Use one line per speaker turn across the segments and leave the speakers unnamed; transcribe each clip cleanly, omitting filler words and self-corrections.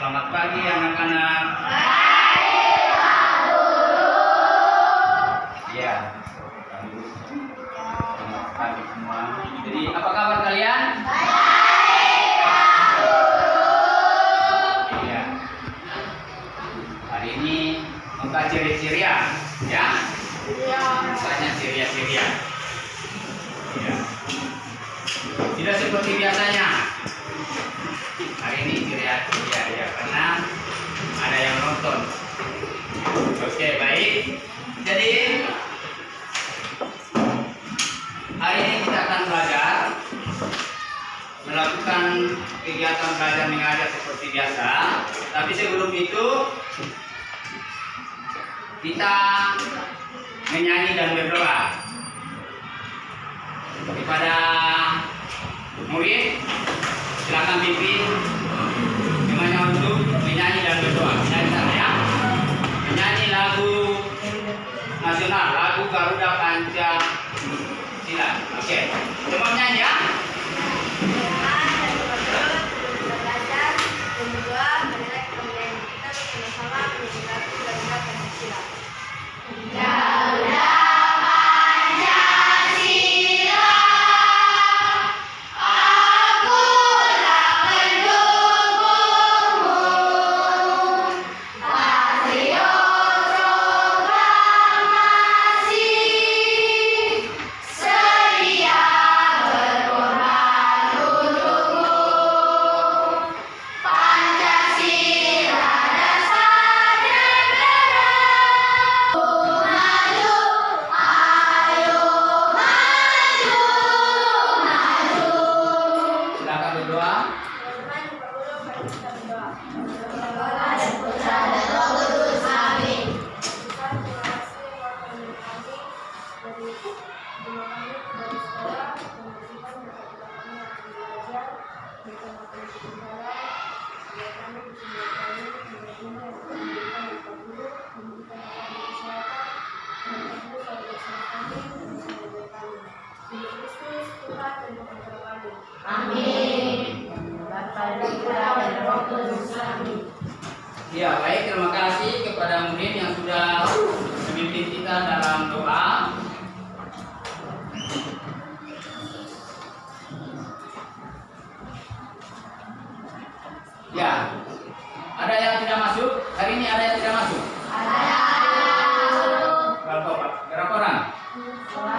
Selamat pagi anak-anak. Ya. Selamat pagi semua. Jadi apa kabar kalian? Iya. Hari ini muka ceria-ceria, ya? Mukanya ceria-ceria. Ya. Tidak seperti biasanya. Hari ini ceria-ceria ya, karena ada yang nonton. Oke, baik. Jadi hari ini kita akan belajar melakukan kegiatan belajar mengajar seperti biasa. Tapi sebelum itu kita menyanyi dan berdoa kepada murid. Silakan pimpin semuanya untuk menyanyi dan berdoa. Menyanyi sana ya. Menyanyi lagu nasional, lagu Garuda Pancasila. Oke, semua menyanyi ya. Ya, baik, terima kasih kepada murid yang sudah memimpin kita dalam doa. Ya, ada yang tidak masuk? Hari ini ada yang tidak masuk? Ada. Berapa orang?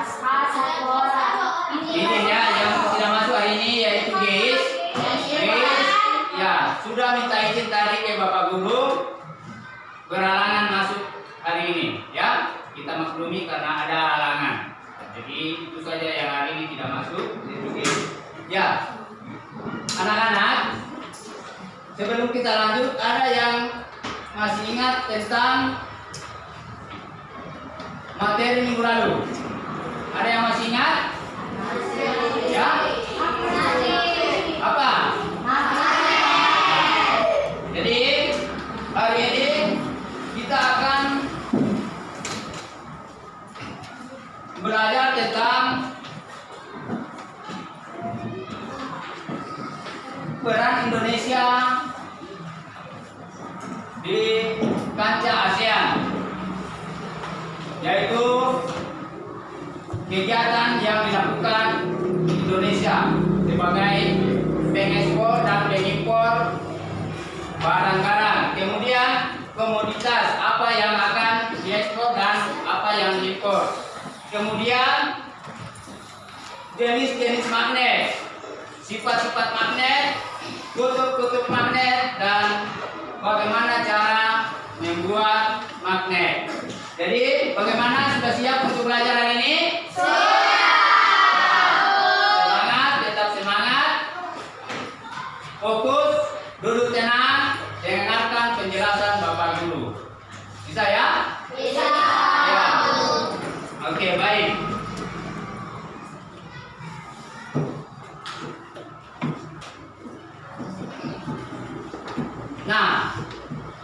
Satu orang.
Ini ya, yang tidak masuk hari ini yaitu Geis. Ya, sudah minta izin tadi ke Bapak Guru, berhalangan masuk hari ini. Ya, kita maklumi karena ada halangan. Jadi itu saja yang hari ini tidak masuk. Ya, anak-anak, sebelum kita lanjut, ada yang masih ingat tentang materi minggu lalu? Ada yang masih ingat? Ya? Apa? Jadi hari ini kita akan belajar tentang peran Indonesia di kancah ASEAN, yaitu kegiatan yang dilakukan Indonesia sebagai pengekspor dan pengimpor barang-barang, kemudian komoditas apa yang akan diekspor dan apa yang diimpor, kemudian jenis-jenis magnet, sifat-sifat magnet, kutub-kutub magnet, dan bagaimana cara membuat magnet. Jadi bagaimana, sudah siap untuk belajar hari ini? Semangat, tetap semangat, fokus, duduk tenang, dengarkan penjelasan Bapak Guru. Bisa ya?
Bisa.
Ya. Oke, baik. Nah,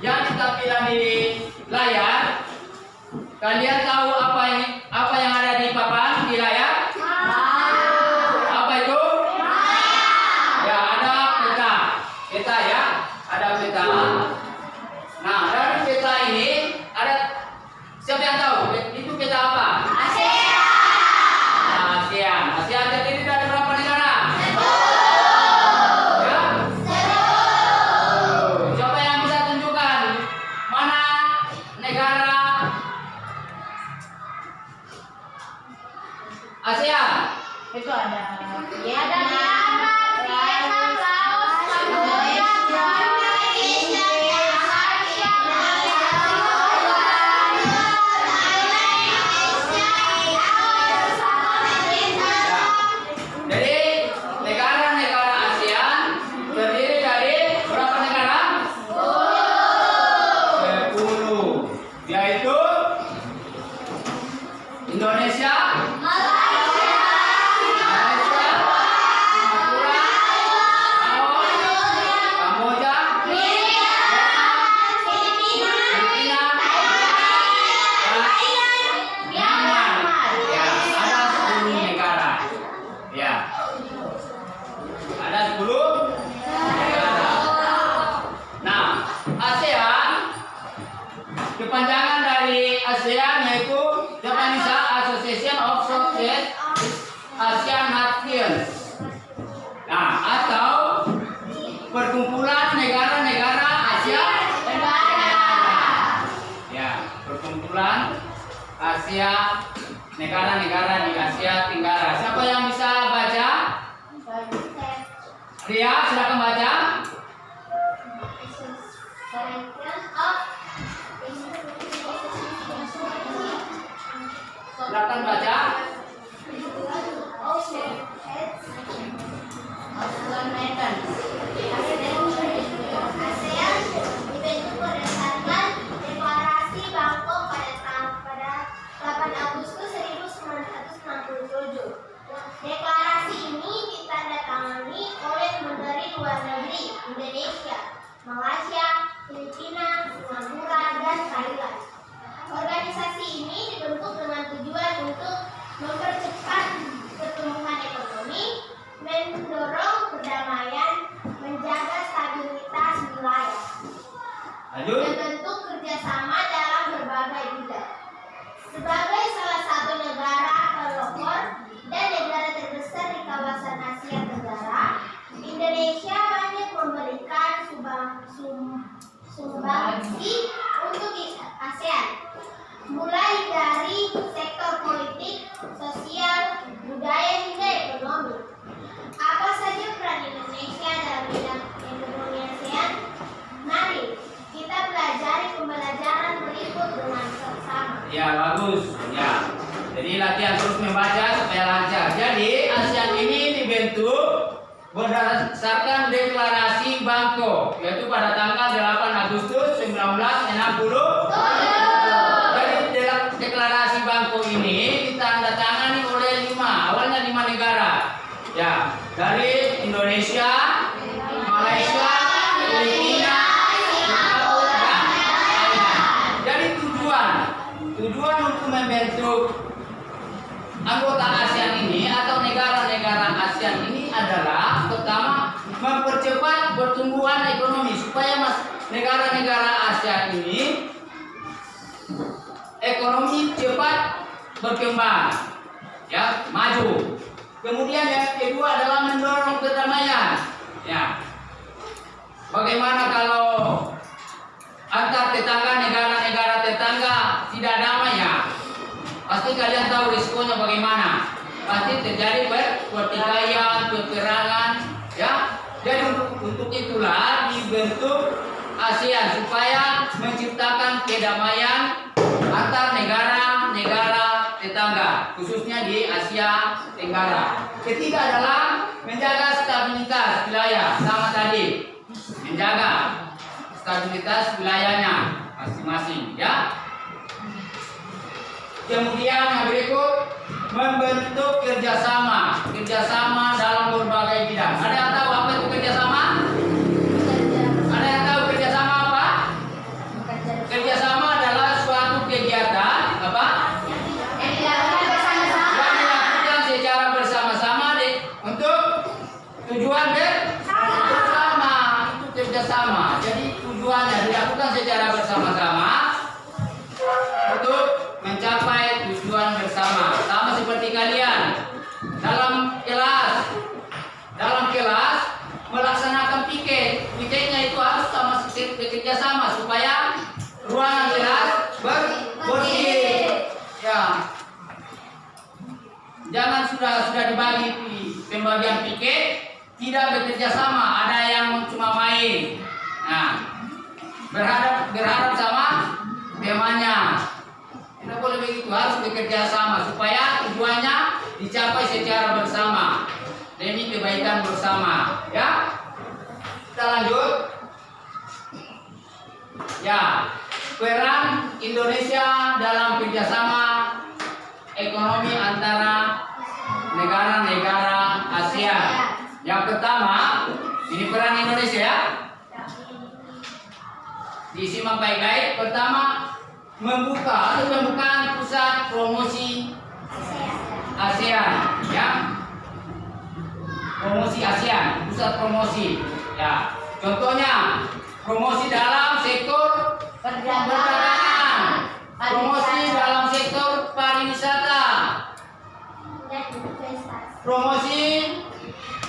yang ditampilkan di layar, kalian tahu apa yang ada di papan di layar? Apa itu? Ya, ada peta. Peta ya, ada peta. perkumpulan negara-negara Asia
Tenggara.
ya, perkumpulan Asia, negara-negara di Asia Tenggara. Siapa yang bisa baca? Ria, silakan baca. Silakan baca.
ASEAN dibentuk berdasarkan Deklarasi Bangkok pada 8 Agustus 1967. Deklarasi ini ditandatangani oleh Menteri Luar Negeri Indonesia, Malaysia, Filipina, Singapura, dan Thailand. Organisasi ini dibentuk dengan tujuan untuk mempercepat pertumbuhan ekonomi, mendorong perdamaian, menjaga stabilitas wilayah,
Lanjut.
membentuk kerjasama dalam berbagai bidang. Sebagai salah satu negara pelopor dan negara terbesar di kawasan Asia Tenggara, Indonesia banyak memberikan sumbangsi untuk ASEAN, mulai dari sektor politik, sosial, budaya hingga ekonomi. Apa saja peran Indonesia dalam bidang ekonomi ASEAN? Mari kita pelajari pembelajaran berikut dengan bersama.
Ya, bagus. Ya. Jadi latihan terus membaca supaya lancar. Jadi ASEAN ini dibentuk berdasarkan Deklarasi Bangkok, yaitu pada tanggal 8 Agustus 1960. Jadi Deklarasi Bangkok ini ditandatangani oleh awalnya 5 negara. Ya, dari Indonesia, Malaysia, Filipina, Singapura, dan Thailand. Jadi tujuan untuk membentuk anggota ASEAN ini atau negara-negara ASEAN ini adalah pertama mempercepat pertumbuhan ekonomi supaya negara-negara ASEAN ini ekonomi cepat berkembang, ya, maju. Kemudian yang kedua adalah mendorong perdamaian. Ya, bagaimana kalau antar tetangga, negara-negara tetangga tidak damai ya? Pasti kalian tahu risikonya bagaimana. Pasti terjadi pertikaian, peperangan, ya. Jadi untuk itulah dibentuk ASEAN supaya menciptakan kedamaian antar negara-negara tetangga, khususnya di Asia Tenggara. Ketiga adalah menjaga stabilitas wilayah, sama tadi, menjaga stabilitas wilayahnya masing-masing, ya. Kemudian yang berikut membentuk kerjasama dalam berbagai bidang. Ada yang tahu apa itu kerjasama? Ada yang tahu kerjasama apa? Kerjasama adalah suatu kegiatan apa? Yang dilakukan secara bersama-sama untuk tujuan bersama. Itu kerjasama. Jadi tujuannya dilakukan secara bersama-sama untuk mencapai tujuan bersama. Sama seperti kalian dalam kelas melaksanakan piket. Piketnya itu harus sama bekerja sama supaya ruangan kelas bersih. Ya. Jangan sudah dibagi pembagian piket tidak bekerja sama, ada yang cuma main. Nah, berharap sama temannya. Tidak boleh begitu, harus bekerja sama supaya tujuannya dicapai secara bersama demi kebaikan bersama. Ya, kita lanjut. Ya, peran Indonesia dalam kerjasama ekonomi antara negara-negara ASEAN. Yang pertama, ini peran Indonesia. Disimak baik-baik. Pertama, membuka atau pembukaan pusat promosi ASEAN, ya. Promosi ASEAN, pusat promosi, ya. Contohnya, promosi dalam sektor perdagangan, promosi dalam sektor pariwisata, promosi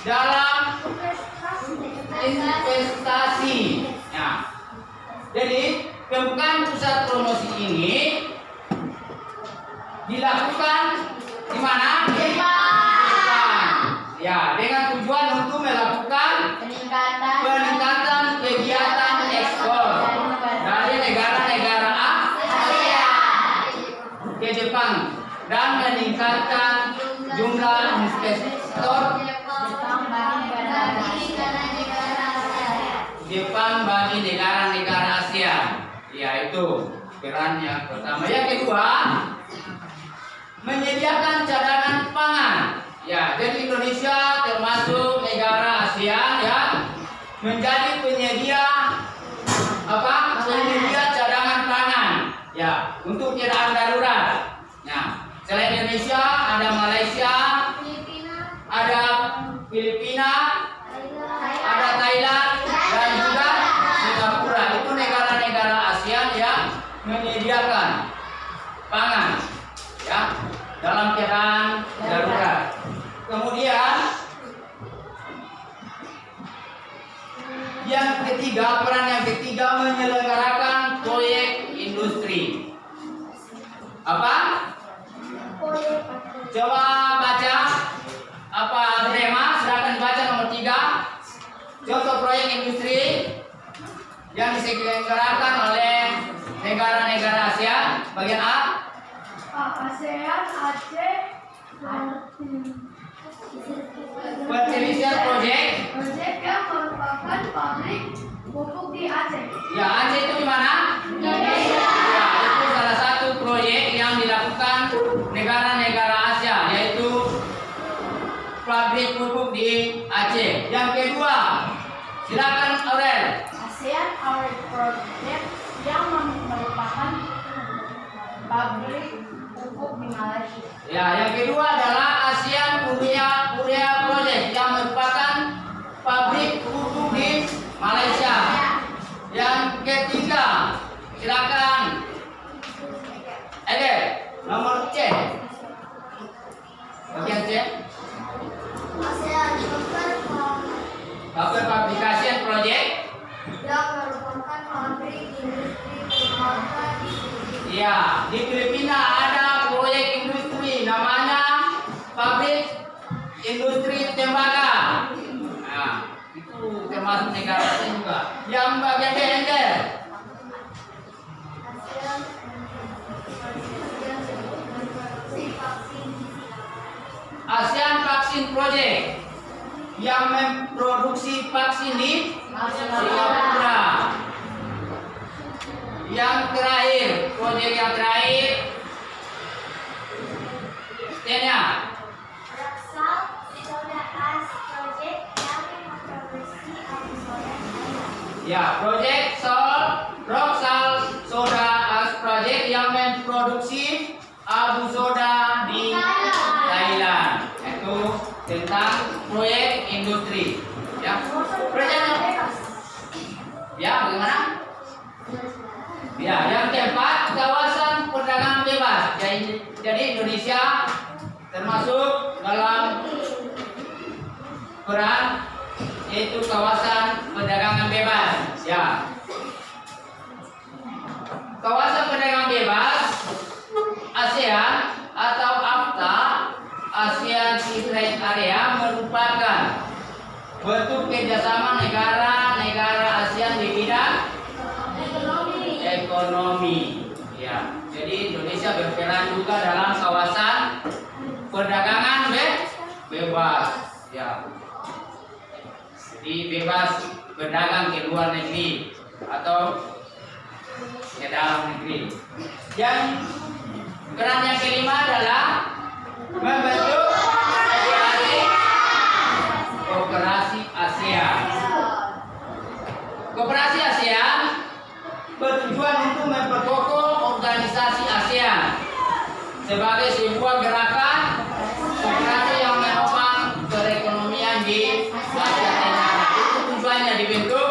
dalam investasi. Nah, jadi pembukaan pusat promosi ini dilakukan di mana? Di Jepang. Ya, dengan tujuan untuk melakukan peningkatan kegiatan ekspor dari negara-negara Asia ke Jepang dan meningkatkan jumlah investor Jepang bagi negara-negara Asia. Ya, itu peran yang pertama. Yang kedua, menyediakan cadangan pangan. Ya, jadi Indonesia termasuk negara ASEAN ya, menjadi penyedia apa? Penyedia cadangan pangan. Ya, untuk keadaan darurat. Nah, selain Indonesia ada Malaysia, ada Filipina, ada Thailand dan juga Singapura. Itu negara-negara ASEAN yang menyediakan pangan ya dalam keadaan darurat. Kemudian yang ketiga, peran yang ketiga menyelenggarakan proyek industri. Apa? Coba baca apa tema, silakan baca nomor 3. Contoh proyek industri yang diselenggarakan oleh negara-negara ASEAN. Bagian A.
ASEAN Aceh
Fertilizer Project.
Project yang merupakan pabrik pupuk di Aceh.
Ya, Aceh itu di mana?
Indonesia.
Ya, itu salah satu proyek yang dilakukan negara-negara Asia, yaitu pabrik pupuk di Aceh. Yang kedua, silakan Aurel.
ASEAN Oil Project yang merupakan pabrik pupuk di Malaysia.
Ya, yang kedua adalah ASEAN Urea Project yang merupakan pabrik pupuk di Malaysia. Yang ketiga, silakan Ede, nomor C. Bagian C.
ASEAN
Paper Publication Project.
yang merupakan pabrik industri tembaga di
Ya, di Filipina ada proyek industri namanya pabrik industri tembaga. Nah, itu termasuk negara Asia juga. Yang bagian B, Ender. ASEAN Vaksin Project yang memproduksi vaksin di Singapura. Yang terakhir, proyek yang terakhir, Tanya.
Roxal Soda Ash Project yang memproduksi abu soda.
Ya, proyek Roxal Soda Ash Project yang memproduksi abu soda di Thailand. Itu tentang proyek industri. Ya, proyek. Ya, bagaimana? Ya, yang keempat, kawasan perdagangan bebas. Jadi Indonesia termasuk dalam peran yaitu kawasan perdagangan bebas. Ya, kawasan perdagangan bebas ASEAN atau AFTA, ASEAN Free Trade Area, merupakan bentuk kerjasama negara-negara ASEAN di bidang ekonomi. Ya, jadi Indonesia berperan juga dalam kawasan perdagangan bebas. Ya, jadi bebas berdagang ke luar negeri atau ke dalam negeri. Yang peran yang kelima adalah membentuk Koperasi ASEAN. Koperasi ASEAN bertujuan untuk memperkokoh organisasi ASEAN sebagai sebuah gerakan koperasi yang menopang perekonomian di Asia Tenggara. Itu tujuannya dibentuk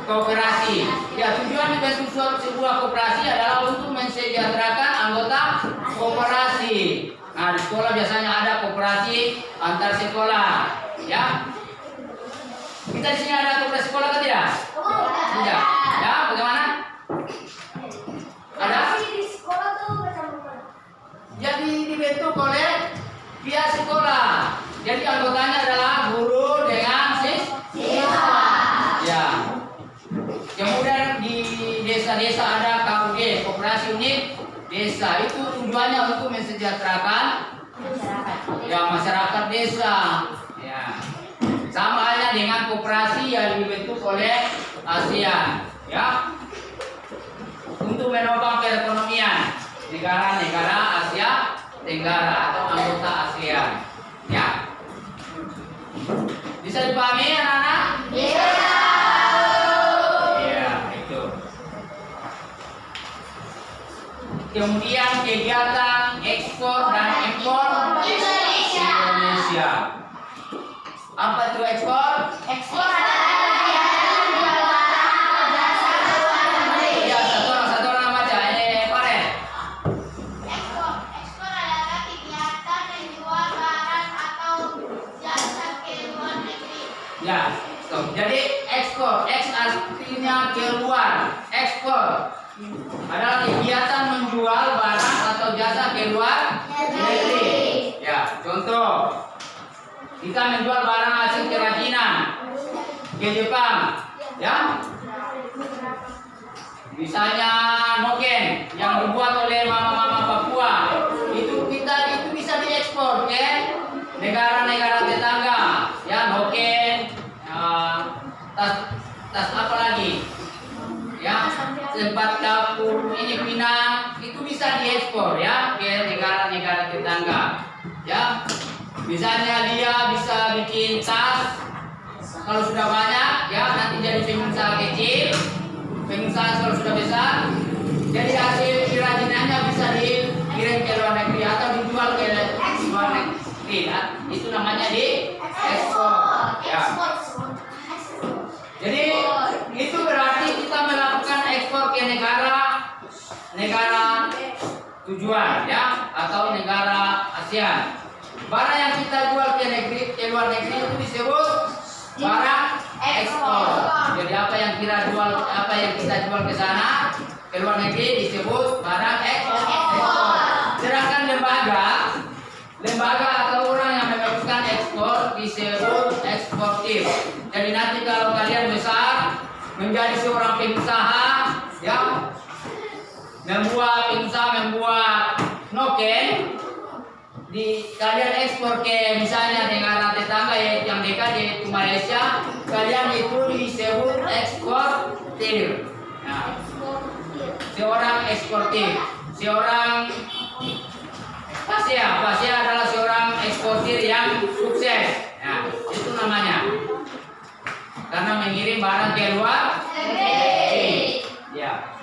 koperasi. Ya, tujuan dibentuk sebuah koperasi adalah untuk mensejahterakan anggota koperasi. Nah, di sekolah biasanya ada koperasi antar sekolah, ya. Kita di sini ada tugas sekolah atau tidak? Tidak. Ya, bagaimana? Ada?
Di sekolah tuh macam-macam.
Jadi dibentuk oleh pihak sekolah. Jadi anggotanya adalah guru dengan siswa. Ya. Kemudian di desa-desa ada KUD, Koperasi Unit Desa. Itu tujuannya untuk mensejahterakan masyarakat desa. Ya. Sama halnya dengan koperasi yang dibentuk oleh ASEAN. Ya. Untuk menopang perekonomian negara-negara Asia Tenggara atau anggota ASEAN. Ya. Bisa dipahami anak-anak?
Iya.
Iya, itu. Kemudian kegiatan ekspor dan impor Indonesia. Apa itu ekspor?
Ekspor adalah kegiatan jual barang atau jasa ke luar negeri.
Ya, satu orang baca. Paren.
Ekspor adalah kegiatan menjual barang atau jasa ke luar negeri.
Ya, stop. Jadi ekspor, X artinya keluar. Ekspor adalah kegiatan menjual barang atau jasa ke luar negeri. Ya, contoh. Kita menjual barang hasil kerajinan ke Jepang, ya. Misalnya noken yang dibuat oleh mama-mama Papua, itu bisa diekspor ke negara-negara tetangga, ya. Noken, tas apa lagi, ya. Tempat dapur ini pinang, itu bisa diekspor, ya, ke negara-negara tetangga, ya. Misalnya dia bisa bikin tas, kalau sudah banyak, ya, nanti jadi pengusaha kecil, pengusaha kalau sudah besar, jadi hasil kerajinannya bisa dikirim ke luar negeri atau dijual ke luar negeri, ya. Itu namanya di ekspor. Ya. Jadi itu berarti kita melakukan ekspor ke negara tujuan, ya, atau negara ASEAN. Barang yang kita jual ke luar negeri itu disebut barang ekspor. Jadi apa yang kita jual ke sana ke luar negeri disebut barang ekspor. Sedangkan lembaga atau orang yang melakukan ekspor disebut eksportir. Jadi nanti kalau kalian besar menjadi seorang pengusaha, ya, membuat noken, kalian ekspor ke misalnya negara tetangga yang dekat yaitu Malaysia, kalian itu disebut eksportir. Nah, seorang eksportir, seorang Pasya adalah seorang eksportir yang sukses. Nah, itu namanya. Karena mengirim barang ke luar negeri. Ya.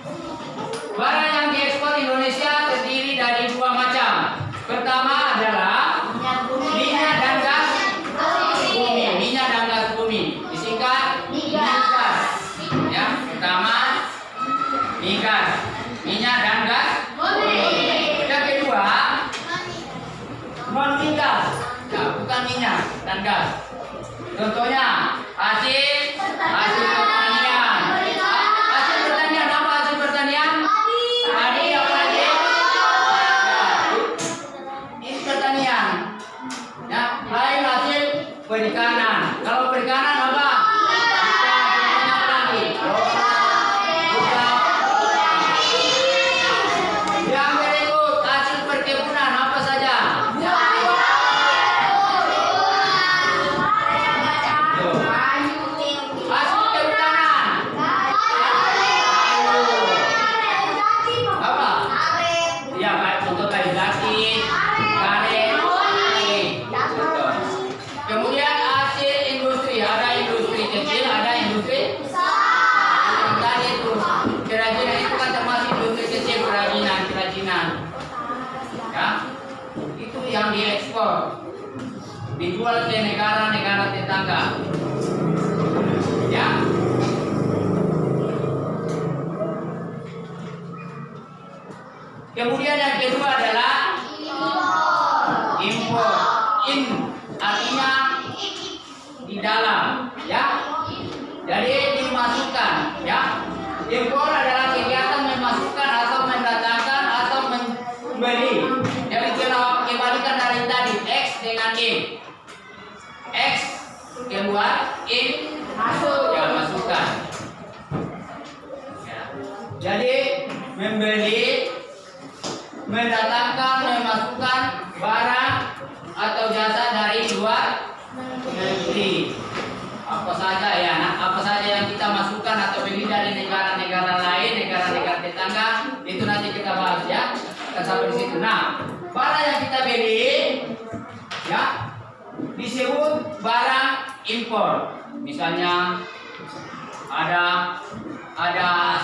Barang yang diekspor Indonesia terdiri dari dua macam. Pertama adalah minyak dan gas bumi. Minyak dan gas bumi disingkat migas. Ya, pertama migas, minyak dan gas bumi. Yang kedua non migas, nah, bukan minyak dan gas. Contohnya hasil pertanian. Hasil pertanian apa? Hasil pertanian? Padi apa lagi? Ini pertanian. Ya, lain hasil perikanan. Kalau perikanan apa? Apa lagi? Yang berikut hasil perkebunan apa saja? Hasil kehutanan. Apa? Ya, kayak contoh kayu jati, karet, contoh. Kemudian hasil industri, ada industri kecil, ada industri yang tadi itu kerajinan itu kan termasuk industri kecil, kerajinan. Ya, itu yang diekspor, dijual ke negara-negara tetangga. Ya. Kemudian yang kedua adalah impor. In artinya di dalam, ya. Impor adalah kegiatan memasukkan atau mendatangkan atau membeli. Jadi kita kembalikan dari tadi X dengan in. X keluar, in masuk, ya masukkan. Ya. Jadi membeli, mendatangkan, memasukkan barang atau jasa dari luar negeri. Apa saja ya, apa saja yang kita masukkan atau beli dari negara-negara lain, negara-negara tetangga, itu nanti kita bahas ya. Kita sampai di situ. Nah, barang yang kita beli, ya, disebut barang impor. Misalnya ada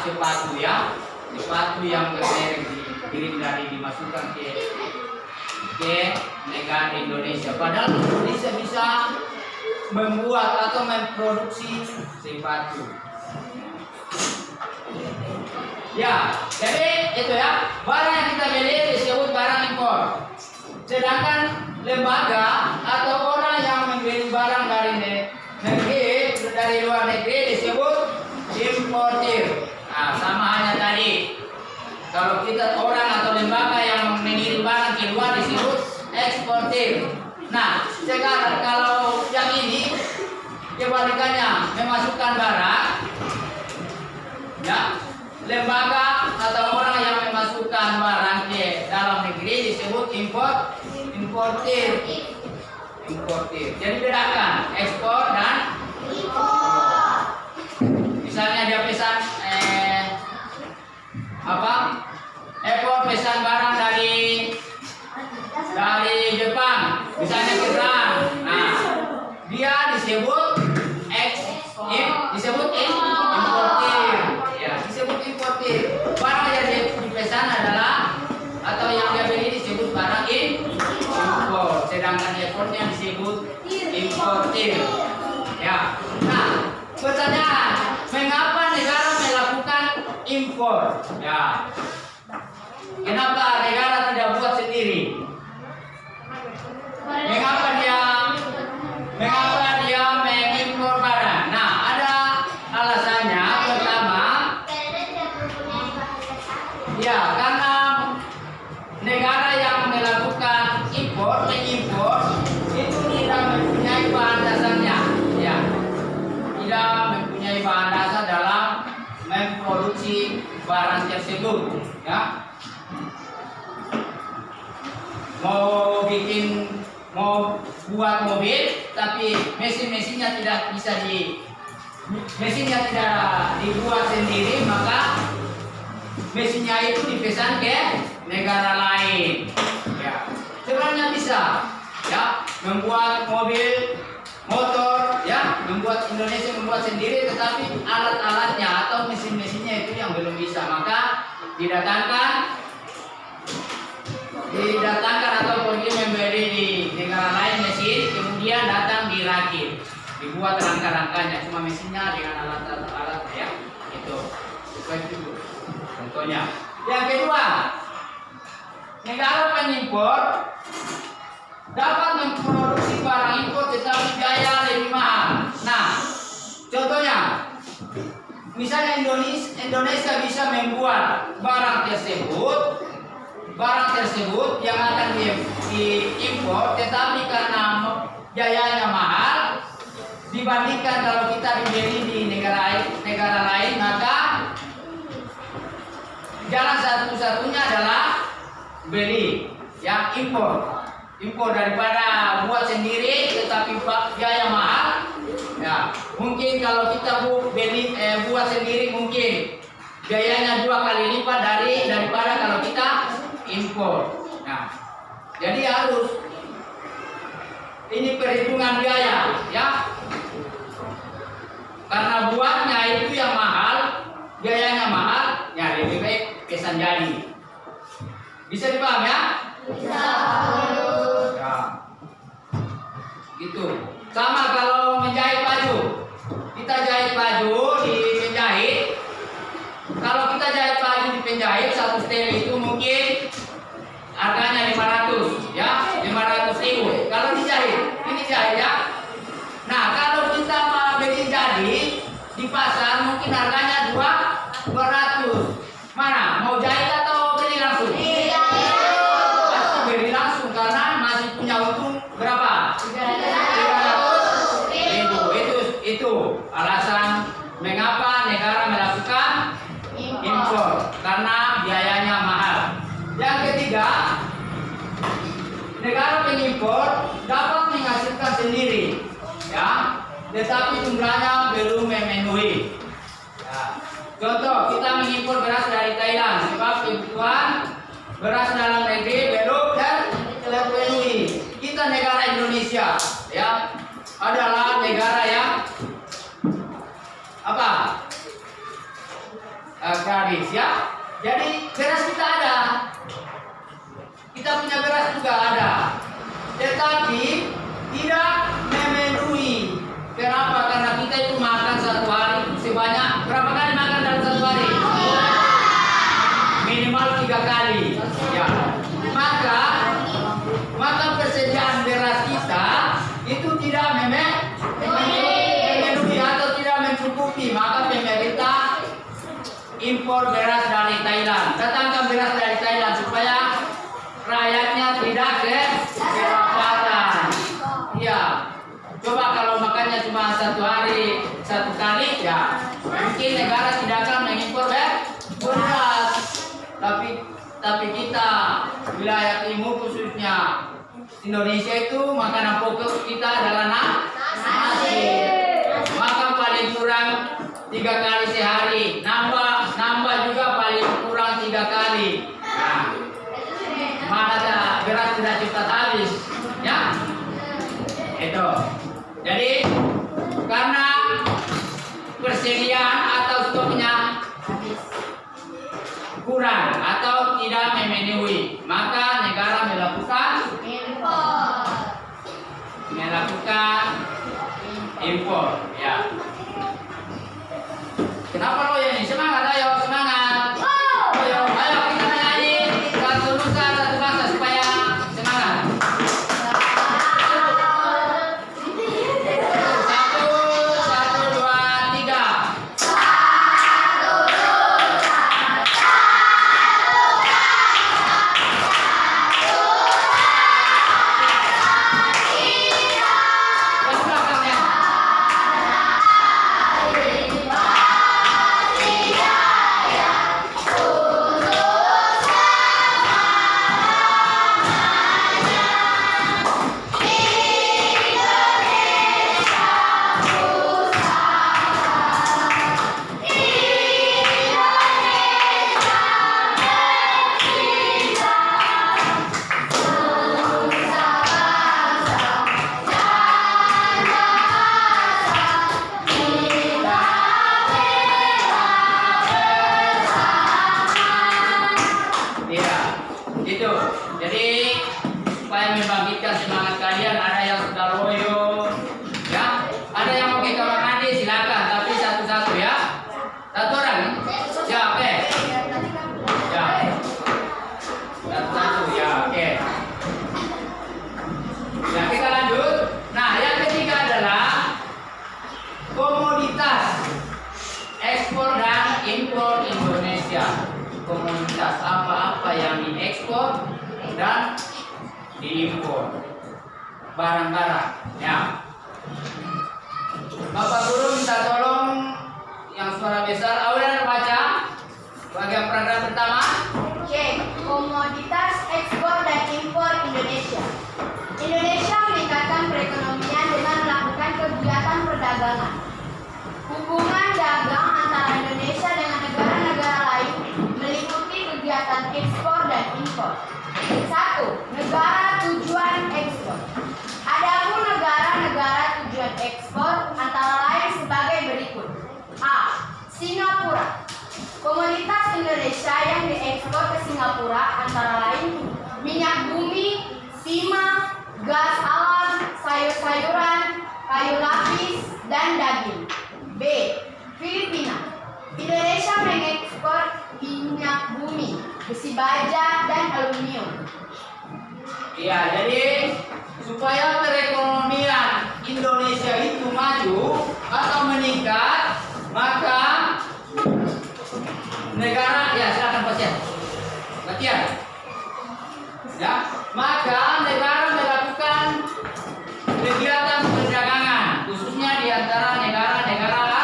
sepatu ya, sepatu yang bermerek dikirim dari dimasukkan ke negara Indonesia. Padahal Indonesia bisa membuat atau memproduksi sepatu. Ya, jadi itu ya, barang yang kita beli disebut barang impor. Sedangkan lembaga atau orang yang membeli barang dari negeri, dari luar negeri disebut importir. Nah, sama hanya tadi. Kalau kita orang atau lembaga yang mengirim barang keluar disebut eksportir. Nah, sekarang kalau yang ini kebalikannya, memasukkan barang, ya, lembaga atau orang yang memasukkan barang ke dalam negeri disebut importir. Jadi bedakan ekspor dan
impor.
misalnya dia pesan ekspor pesan barang dari Jepang, misalnya ke Jepang. Nah, dia disebut importir. Ya, disebut importir. Barang yang dipesan adalah atau yang dia beli disebut barang impor. Sedangkan ekspornya disebut importir. Ya. Nah, pertanyaan, mengapa negara melakukan impor? Ya. Kenapa negara tidak buat sendiri? Mengapa dia mengimpor barang? Nah, ada alasannya. Pertama, ya, karena negara yang melakukan mengimpor itu tidak mempunyai bahan dasarnya, ya, tidak mempunyai bahan dasar dalam memproduksi barang tersebut, ya. Mau buat mobil, tapi mesinnya tidak dibuat sendiri, maka mesinnya itu dipesan ke negara lain. Ya, sebenarnya bisa, ya, membuat mobil, motor, ya, Indonesia membuat sendiri, tetapi alat-alatnya atau mesin-mesinnya itu yang belum bisa, maka didatangkan atau pergi membeli di negara lain mesin, kemudian datang dirakit, dibuat rangka-rangkanya, cuma mesinnya dengan alat-alat ya, itu contohnya. Yang kedua, negara pengimpor dapat memproduksi barang impor tetapi biaya lebih mahal. Nah, contohnya, misalnya Indonesia bisa membuat barang tersebut yang akan diimpor, tetapi karena biayanya mahal dibandingkan kalau kita dibeli di negara lain, maka jalan satu-satunya adalah beli, ya, impor daripada buat sendiri tetapi biaya mahal. Ya, mungkin kalau kita buat sendiri mungkin biayanya 2 kali lipat daripada kalau kita impor. Nah, jadi harus ini perhitungan biaya, ya. Karena buatnya itu yang mahal, biayanya mahal, ya lebih baik pesan jadi. Bisa dipaham ya?
Bisa.
Ya. Gitu. Sama kalau menjahit baju. Kita jahit baju di penjahit. Kalau kita jahit baju di penjahit, satu setel itu mungkin harganya 500, ya, 500.000. Kalau dijahit, ini jahit ya. Nah, kalau kita mau beli jadi di pasar mungkin harganya 200.000. impor dapat menghasilkan sendiri, ya, tetapi jumlahnya belum memenuhi. Ya. Contoh, kita mengimpor beras dari Thailand sebab kebutuhan beras dalam negeri belum terpenuhi. Kita negara Indonesia, ya, adalah negara yang apa? Agraris, ya. Jadi beras kita ada, kita punya beras juga ada, tetapi tidak memenuhi. Kenapa? Karena kita itu makan satu hari itu sebanyak berapa kali makan dalam satu hari? Minimal 3 kali. Ya. Maka persediaan beras kita itu tidak memenuhi atau tidak mencukupi. Maka pemerintah impor beras dari Thailand. Datangkan beras dari Thailand supaya rakyatnya tidak kelaparan. Iya. Coba kalau makannya cuma satu hari 1 kali, ya mungkin negara tidak akan mengimpor beras. Tapi kita wilayah timur khususnya Indonesia itu makanan pokok kita adalah nasi. Makan paling kurang 3 kali sehari, nambah juga paling kurang 3 kali. Nah, maka beras tidak cepat habis, ya. Itu. Jadi karena persediaan atau stoknya kurang atau tidak memenuhi, maka negara melakukan impor, ya. Kenapa lo ya ini? Semangat, ayo semangat. Ayo kita nyanyi satu nusa satu bangsa supaya semangat. 1, 2, 3. Jadi supaya membangkitkan semangat kalian, ada yang sudah loyo, ya, ada yang mau ke kamar mandi silakan, tapi satu-satu ya, satu orang, ya oke, ya, satu-satu ya oke. Ya kita lanjut. Nah yang ketiga adalah komoditas ekspor dan impor Indonesia. Komoditas apa-apa yang diekspor dan diimpor, barang-barang, ya. Bapak Guru minta tolong yang suara besar, Aulia baca bagian paragraf pertama.
C. Komoditas ekspor dan impor Indonesia. Indonesia meningkatkan perekonomian dengan melakukan kegiatan perdagangan. Hubungan dagang antara Indonesia dengan negara-negara lain meliputi kegiatan ekspor dan impor. 1. Negara tujuan ekspor. Adapun negara-negara tujuan ekspor antara lain sebagai berikut. A. Singapura. Komoditas Indonesia yang diekspor ke Singapura antara lain minyak bumi, timah, gas alam, sayur-sayuran, kayu lapis, dan daging. B. Filipina. Indonesia mengekspor minyak bumi, besi baja, dan aluminium.
Ya, jadi supaya perekonomian Indonesia itu maju atau meningkat, maka negara, ya silakan pasien, latihan, ya, maka negara melakukan kegiatan perdagangan, khususnya di antara negara-negara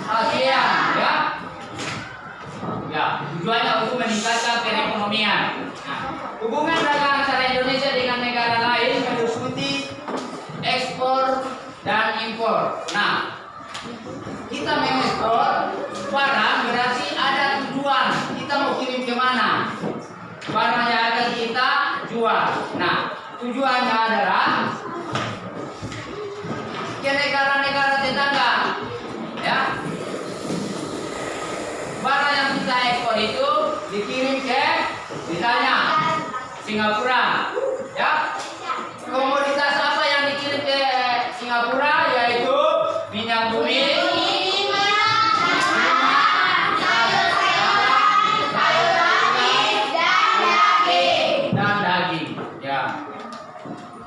ASEAN, ya. Ya, tujuannya untuk meningkatkan perekonomian. Nah, hubungan dagang antara Indonesia dengan negara lain menyusuri tujuannya adalah ke negara-negara tetangga, ya. Barang yang kita ekspor itu dikirim ke misalnya Singapura, ya. Komoditas apa yang dikirim ke Singapura yaitu minyak bumi, dan daging, ya.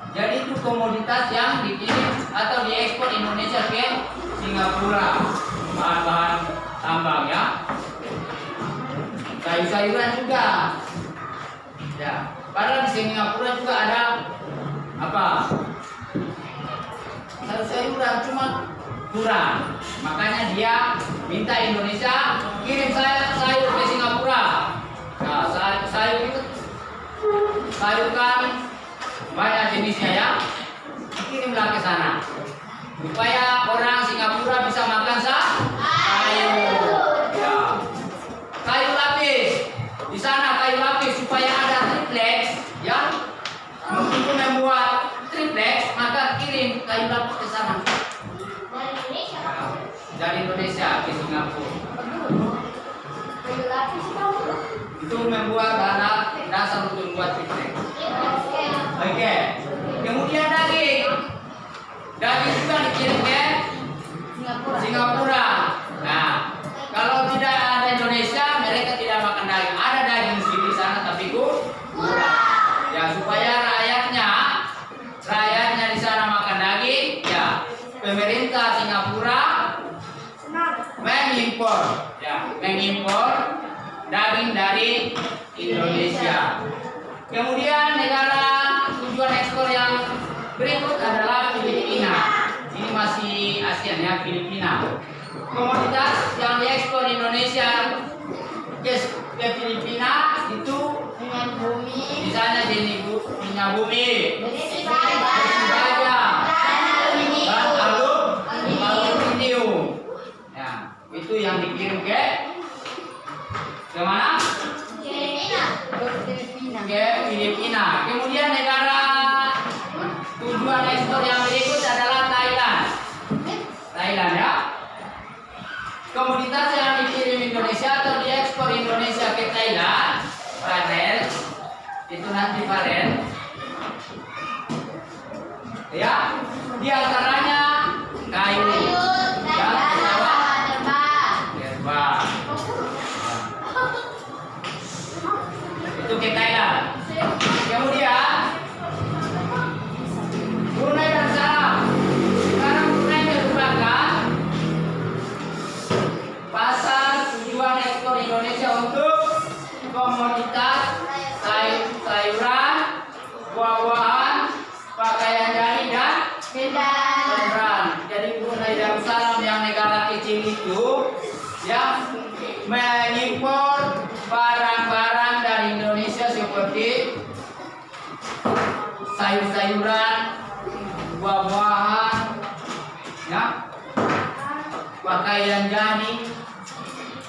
Jadi itu komoditas yang dikirim atau diekspor Indonesia ke Singapura, bahan-bahan tambang, ya. Sayur-sayuran juga, ya. Padahal di Singapura juga ada apa? Sayur-sayuran cuma kurang. Makanya dia minta Indonesia kirim sayur ke Singapura. Nah, sayur itu sayur kan banyak jenisnya, ya. Kirimlah ke sana supaya orang Singapura bisa makan sayur. Ya. Kayu lapis. Di sana kayu lapis supaya ada triplex, ya. Untuk membuat triplex maka kirim kayu lapis ke sana. Dari Indonesia ke Singapura. Itu membuat dasar untuk membuat triplex. Oke. Kemudian daging. Daging juga dikirim ke Singapura. Nah, kalau tidak ada Indonesia, mereka tidak makan daging. Ada daging di sana tapi kurang. Ya, supaya rakyatnya di sana makan daging, ya. Pemerintah Singapura mengimpor daging dari Indonesia. Kemudian negara tujuan ekspor yang berikut adalah Filipina. Ini masih ASEAN, ya, Filipina. Komoditas yang diekspor Indonesia ke Filipina itu
minyak bumi,
misalnya minyak bumi,
besi
baja, dan aluminium. Ya, itu yang dikirim ke mana? Ke Filipina. Kemudian negara tujuan ekspor yang berikut adalah Thailand. Thailand, ya. Komoditas yang dikirim Indonesia atau diekspor Indonesia ke Thailand, barel, itu nanti barel, ya. Di antaranya kayu, ya, terbang. Itu ke Thailand. Kemudian Brunei Darussalam. Sekarang Brunei merupakan pasar tujuan ekspor Indonesia untuk komoditas sayuran, buah-buahan, pakaian jadi dan kendaraan. Jadi Brunei Darussalam yang negara kecil itu yang mengimpor barang-barang dari Indonesia seperti sayur-sayuran, buah-buahan, ya, pakaian jadi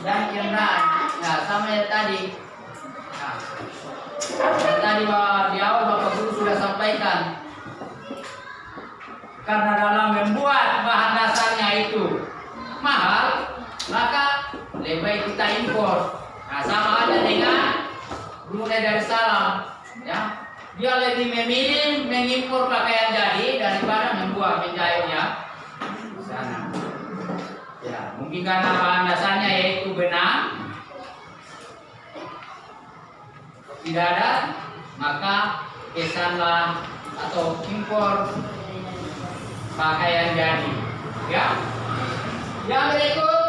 dan kendaraan. Nah, sama yang tadi. Nah, yang tadi di awal Bapak Guru sudah sampaikan. Karena dalam membuat bahan dasarnya itu mahal, maka lebih baik kita impor. Nah, sama ada dengan Brunei Darussalam, ya. Dia lebih memilih mengimpor pakaian jadi daripada membuat menjahitnya di sana. Ya, mungkin karena bahan dasarnya yaitu benang, tidak ada, maka kesanlah atau impor pakaian jadi, ya. Yang berikut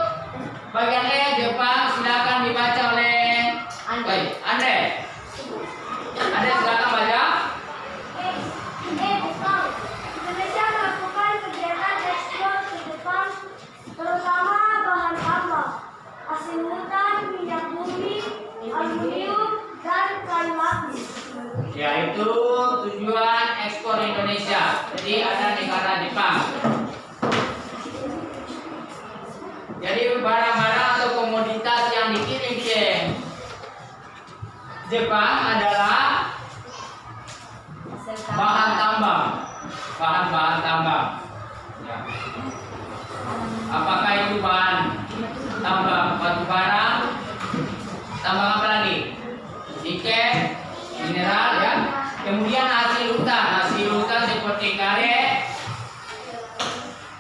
bagian E Jepang, silakan dibaca oleh Andre. Andre, silakan baca.
Indonesia melakukan kegiatan ekspor ke Jepang, terutama bahan tambang, hasil hutan, minyak bumi, aluminium, dan kayu lapis.
Yaitu tujuan ekspor Indonesia. Jadi ada negara Jepang. Jadi barang-barang atau komoditas yang dikirim ke Jepang adalah bahan tambang, bahan-bahan tambang. Ya. Apakah itu bahan tambang batu bara, tambang apa lagi? Nikel, mineral ya. Kemudian hasil hutan seperti karet.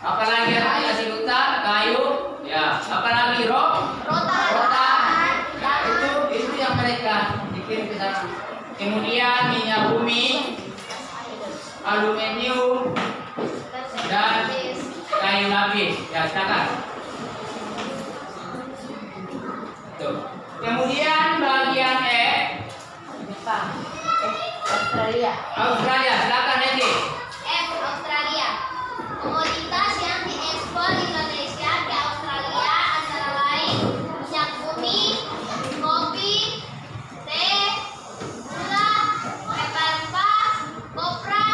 Apalagi hasil hutan, kayu, ya. Apalagi rotan. Ya, itu yang mereka dikirim ke sana. Kemudian minyak bumi, aluminium, dan kayu lapis. Ya, silakan. Tuh. Kemudian bagian Australia, silakan Edi.
F. Australia. Komoditas yang diekspor Indonesia ke Australia antara lain minyak bumi, kopi, teh, gula, rempah-rempah, kopra,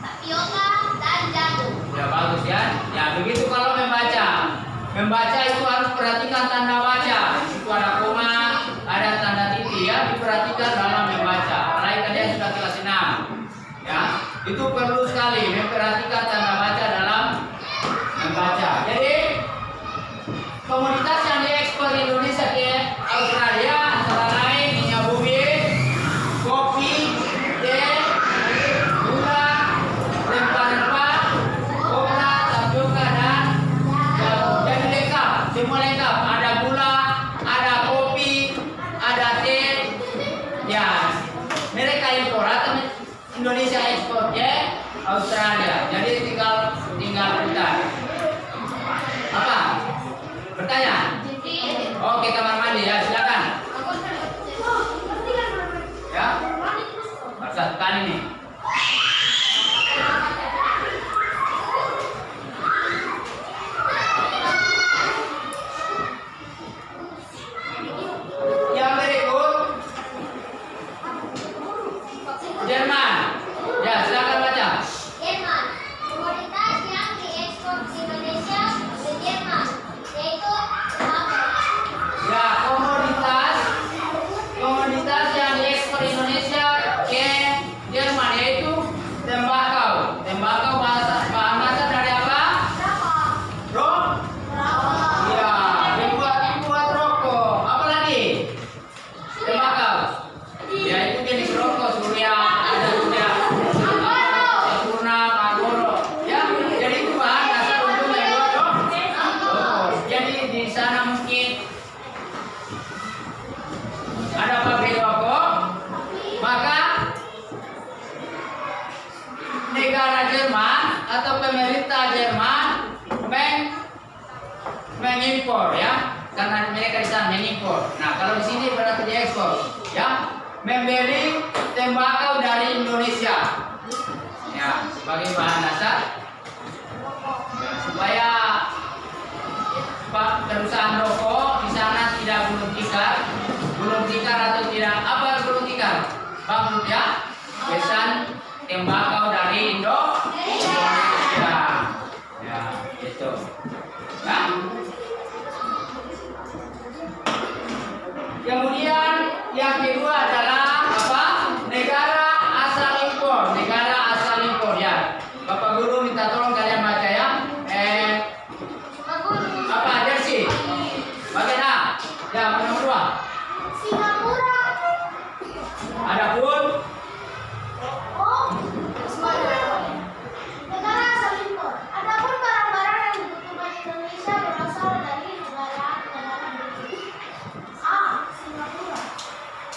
tapioka, dan jagung.
Ya bagus ya. Ya begitu kalau membaca itu harus perhatikan tanda baca. Itu ada koma, ada tanda titik ya. Diperhatikan dalam membaca. Apalagi kalian sudah kelas 6 ya. Itu perlu sekali memperhatikan tanda baca dalam membaca. Jadi komoditas yang diekspor Indonesia ke Australia antara lain minyak bumi, kopi, teh, gula, rempah-rempah, kopra, tapioka, dan jadi lengkap, semua lengkap. Ada gula, ada kopi, ada teh. Ya, mereka impor atau Indonesia ekspor ke Australia. Jadi tinggal kita. Apa? Bertanya? Oke, kamar mandi ya, silakan. Ya. Satu kali nih. Yang berikut Jerman. Ya, silakan baca.
Jerman. Komoditas yang diekspor ke Indonesia ke Jerman yaitu tembakau.
Ya, komoditas yang diekspor Indonesia ke Jerman yaitu tembakau. Tembakau bahan dasar dari apa? Rokok. Ya, dibuat rokok. Apa lagi? Tembakau. Ya, itu jenis rokok Surya, ada Surya, Sempurna, Marlboro. Ya, jadi itu bahan dasar untuk membuat rokok. Jadi di sana mungkin ada pabrik rokok, maka negara Jerman atau pemerintah Jerman mengimpor ya, karena mereka di sana mengimpor. Nah, kalau di sini berarti diekspor ya, membeli tembakau dari Indonesia ya sebagai bahan dasar ya, supaya perusahaan rokok di sana tidak gulung tikar atau tidak apa gulung tikar bangkrut ya, pesan tembakau dari Indonesia ya itu ya. Kemudian yang kedua adalah apa? Negara asal impor ya. Bapak guru minta tolong kalian baca ya. Apa jersey? Bagian A. Ya, nomor 2.
Singapura.
Adapun
Oh, negara asal impor. Adapun barang-barang yang dibutuhkan Indonesia berasal dari negara berikut. A. Singapura.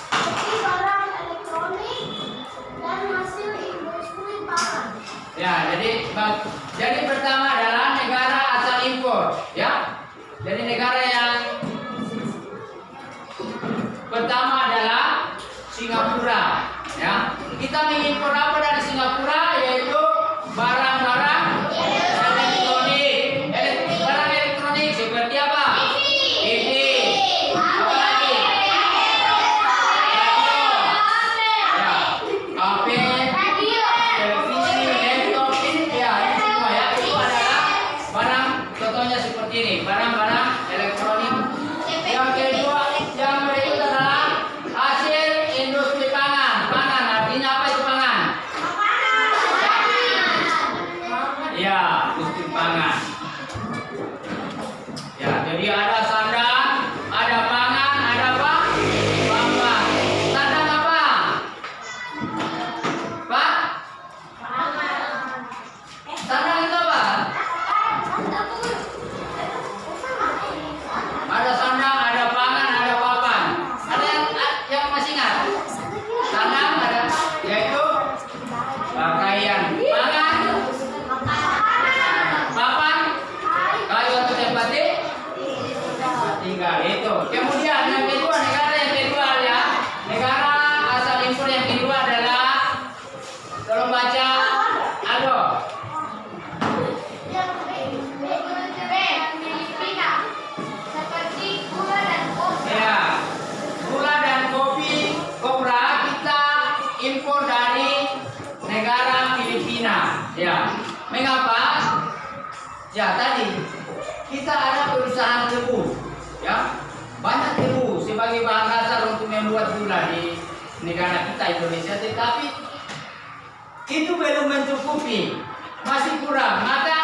Seperti barang elektronik dan hasil industri pangan.
ya, jadi pertama adalah negara asal impor ya. Jadi negara yang pertama adalah Singapura ya. Kita mengimpor apa dari Singapura yaitu barang-barang elektronik. Barang elektronik seperti apa? TV. Apa lagi? Radio. Ya, HP, televisi, laptop, ya, ini semua ya. Itu adalah barang, contohnya seperti ini, barang-barang elektronik. Yang kedua, yang berikut adalah hasil industri pangan. Pangan artinya apa itu pangan? tinggal itu. Kemudian yang kedua, negara yang kedua ya. Negara asal impor yang kedua adalah, tolong baca. Aduh.
Yang B, Filipina. Seperti gula dan kopi.
Ya. Gula dan kopi, kopra kita impor dari negara Filipina. Ya. Mengapa? Ya, tadi kita ada perusahaan tebu, ya, banyak tebu sebagai bahan dasar untuk membuat gula di negara kita Indonesia, tetapi itu belum mencukupi, masih kurang. Maka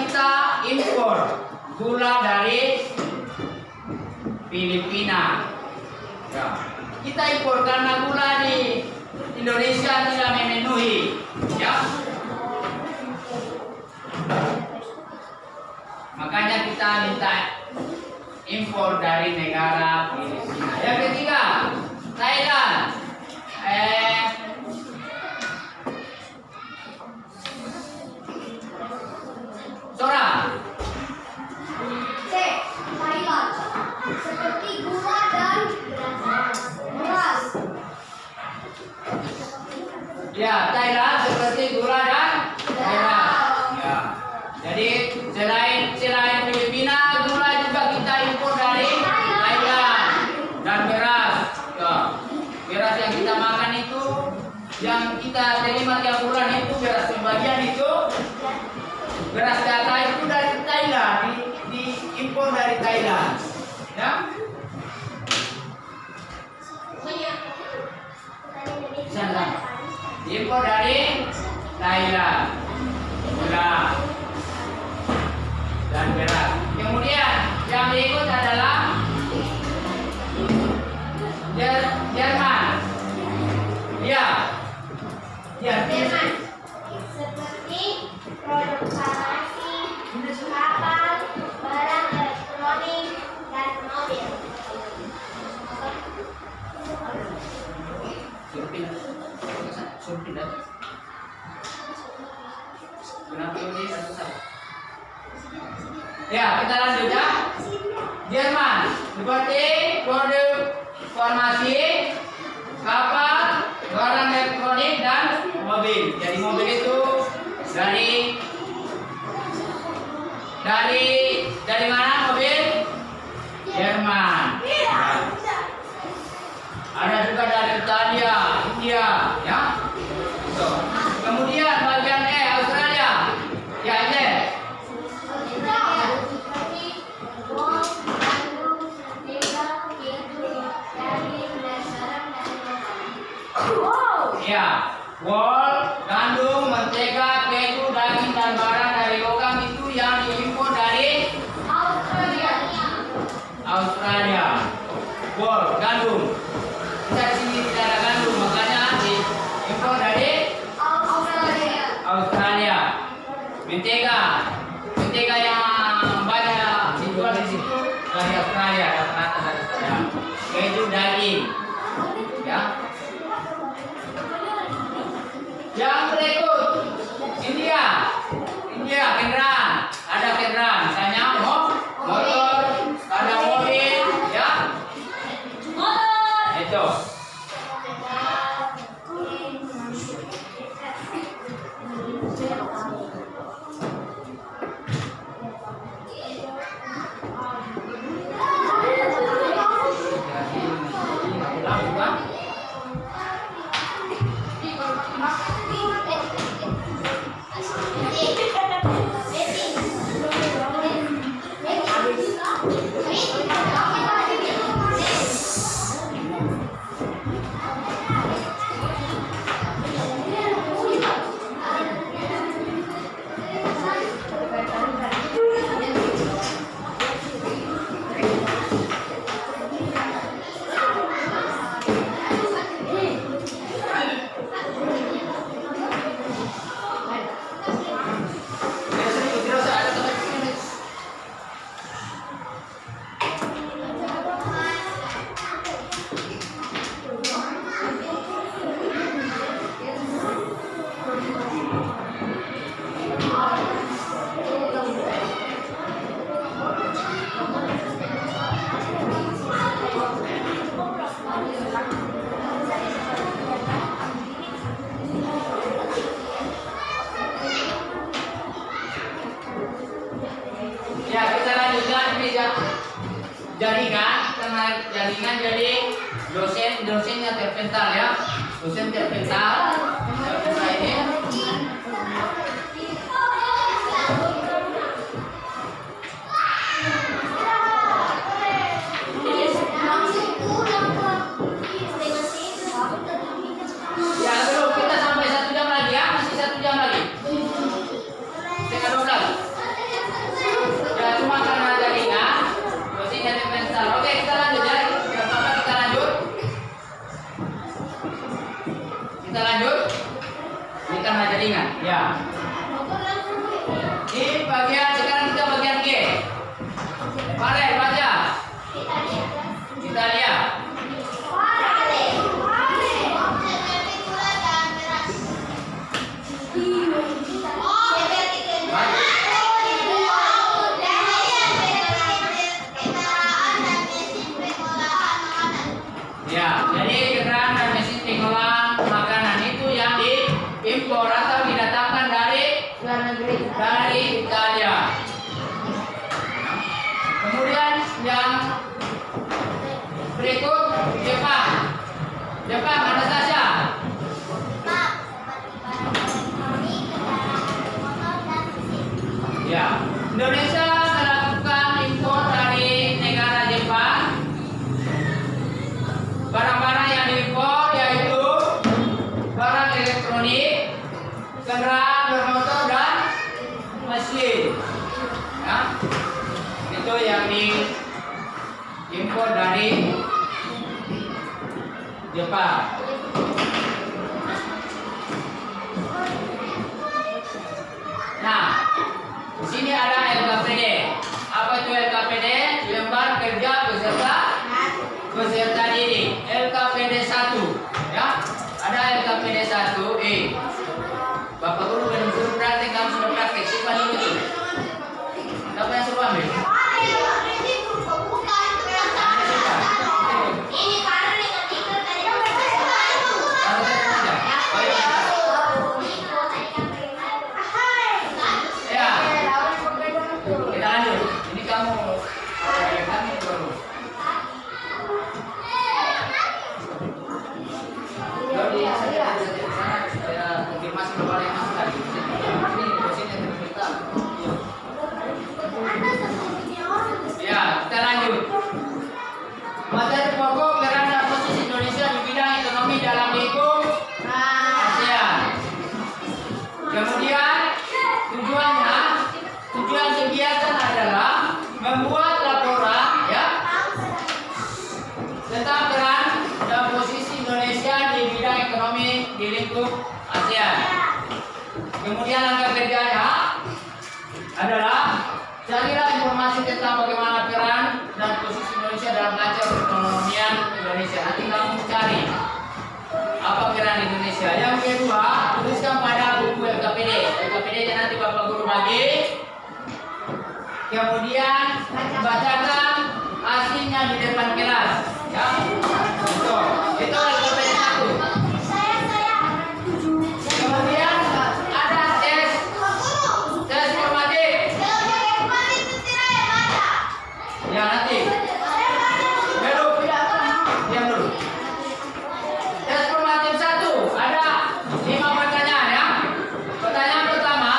kita impor gula dari Filipina. Ya. Kita impor karena gula di Indonesia tidak memenuhi, ya. Makanya kita minta impor dari negara Filipina. Yang ketiga, Thailand. Sora.
C. Thailand. Seperti gula dan beras.
Ya, Thailand seperti gula dan beras. Ya. Jadi selain Filipina, gula juga kita impor dari Thailand dan beras. Ya. Beras yang kita makan itu, yang kita terima tiap bulan itu beras sebagian itu beras data itu dari Thailand, diimpor dari Thailand. Ya. Sana. Impor dari Thailand. Gula dan beras. Kemudian yang berikut adalah Jerman. Ya.
Jerman. Seperti produk farmasi, kapal, barang elektronik, dan mobil.
Surpin. Kenapa ini satu-satu? Ya, kita lanjut ya. Jerman seperti produk farmasi, kapal, barang elektronik, dan mobil. Jadi mobil itu dari mana mobil? Jerman. Ada juga dari Italia, India, ya. So, kemudian bagian Australia. Ya, ini. Ya, wol, gandum, mentega, keju, daging, dan barang dari logam itu yang diimpor dari Australia. Wol, gandum. Kita di sini tidak ada gandum, makanya diimpor dari Australia. Mentega yang banyak dijual di situ dari Australia, rata-rata dari Australia. Keju, daging, ya. Yang berikut India, kendaraan, ada kendaraan, misalnya motor, ada mobil, ya. Itu. jaringan, karena jaringan jadi dosennya terpental ya. Dosen terpental ini. Ya belum, kita sampai 1 jam lagi ya, masih 1 jam lagi. Setengah 12. Ya cuma karena jaringan, dosennya terpental. Oke, kita lanjut ya. Kita lanjut. Kita lanjut. Ini karena jaringan. Ya. Di bagian sekarang kita bagian G. Mari baca. Italia. Ya, jadi kendaraan dan mesin pengolahan makanan itu yang diimpor atau didatangkan dari Italia. Kemudian yang berikut Jepang. Jepang, Anastasia. Ya, Indonesia melakukan impor dari negara Jepang. Barang-barang yang diimpor yaitu barang elektronik, kendaraan bermotor dan mesin. Ya, itu yang diimpor dari Jepang. Nah, di sini ada LKPD. Apa itu LKPD? Lembar kerja peserta didik. LKPD 1 ya. Ada LKPD 1E. Bapak guru belum suruh praktek, kamu sudah praktek. Siapa yang itu? Siapa yang suruh ambil? Ya. Kita lanjut. Ini kamu baru. Jadi saya konfirmasi kepada yang masuk tadi. Ini dosennya terpental. Ya, kita lanjut. Materi pokok kerana posisi Indonesia di bidang ekonomi dalam lingkup ASEAN. Kemudian tujuan kegiatan adalah membuat laporan ya tentang peran dan posisi Indonesia di bidang ekonomi di lingkup ASEAN. Kemudian langkah kerjanya adalah carilah informasi tentang bagaimana peran dan posisi Indonesia dalam kancah perekonomian Indonesia. Nanti kamu cari apa peran Indonesia. Yang kedua, tuliskan pada buku LKPD. LKPD-nya nanti Bapak Guru bagi. Kemudian bacakan hasilnya di depan kelas. Ya, itu LKPD 1. Kemudian ada tes formatif. Ya nanti. Diam dulu. Tes formatif 1 ada 5 pertanyaan ya. Pertanyaan pertama,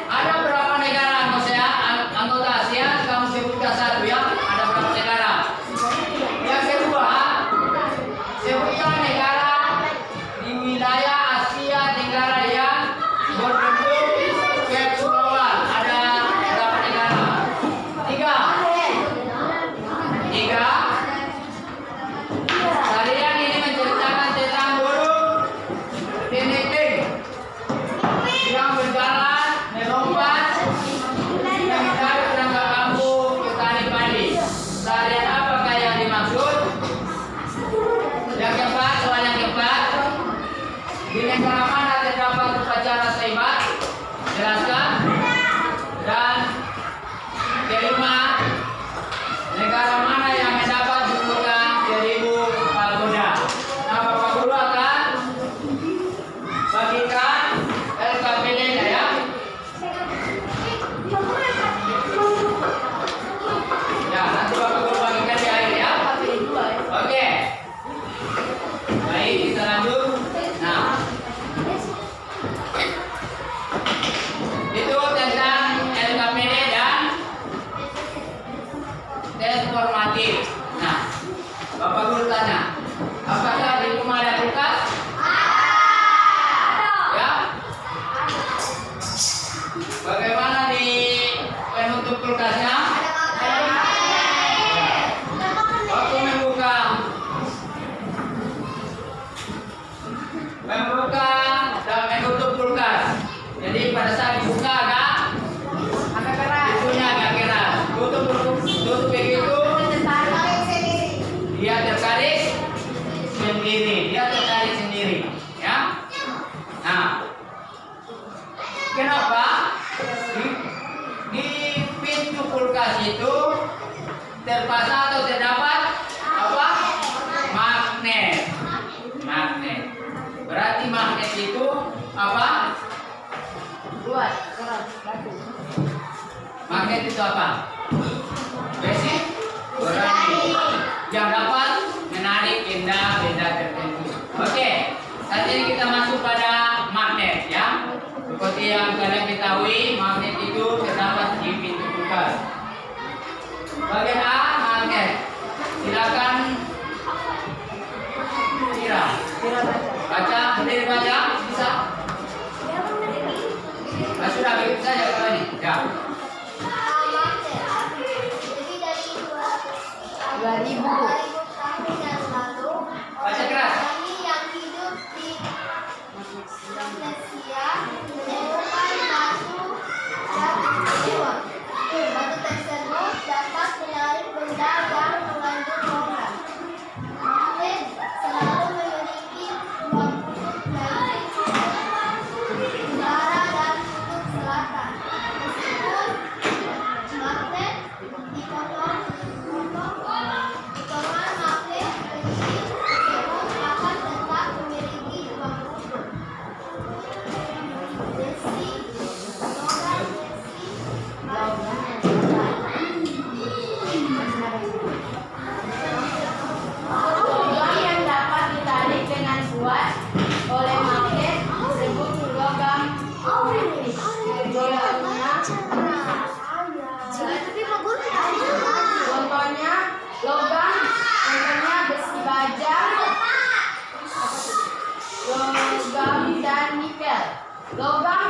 ada berapa negara anggota ASEAN? Kamu sebutkan 1 ya. Ada berapa negara? Yang kedua, sebutkan negara tutup kulkasnya?
Ada magnet.
Waktu membuka dan menutup kulkas. Jadi pada saat dibuka agak keras. Pintunya agak keras. Tutup begitu. Dia tertarik sendiri. Ya. Nah, kenapa di pintu kulkas itu terpasang atau terdapat apa? Magnet. Berarti magnet itu apa?
Buat keras batu.
Magnet itu apa? Besi berani yang dapat menarik benda-benda tertentu. Oke, saat ini kita masuk pada magnet ya. Seperti yang kalian ketahui, magnet itu terdapat di pintu kulkas. Bagian A, magnet. Silakan baca, berdiri baca, bisa? Sudah begitu saja kalau ini. Ya.
Jadi dari 2000 tahun yang lalu,
Baca keras.
kami yang hidup di Indonesia menemukan batu istimewa. Batu tersebut dapat menarik benda yang mengandung logam. Magnet selalu memiliki dua kutub, yaitu kutub utara dan kutub selatan. Meskipun magnet dipotong potongan magnet kecil tersebut akan tetap memiliki dua kutub. Besi, logam,
Logam yang dapat ditarik dengan kuat oleh magnet disebut logam magnetis. Contohnya logam, contohnya besi baja, logam dan nikel. Logam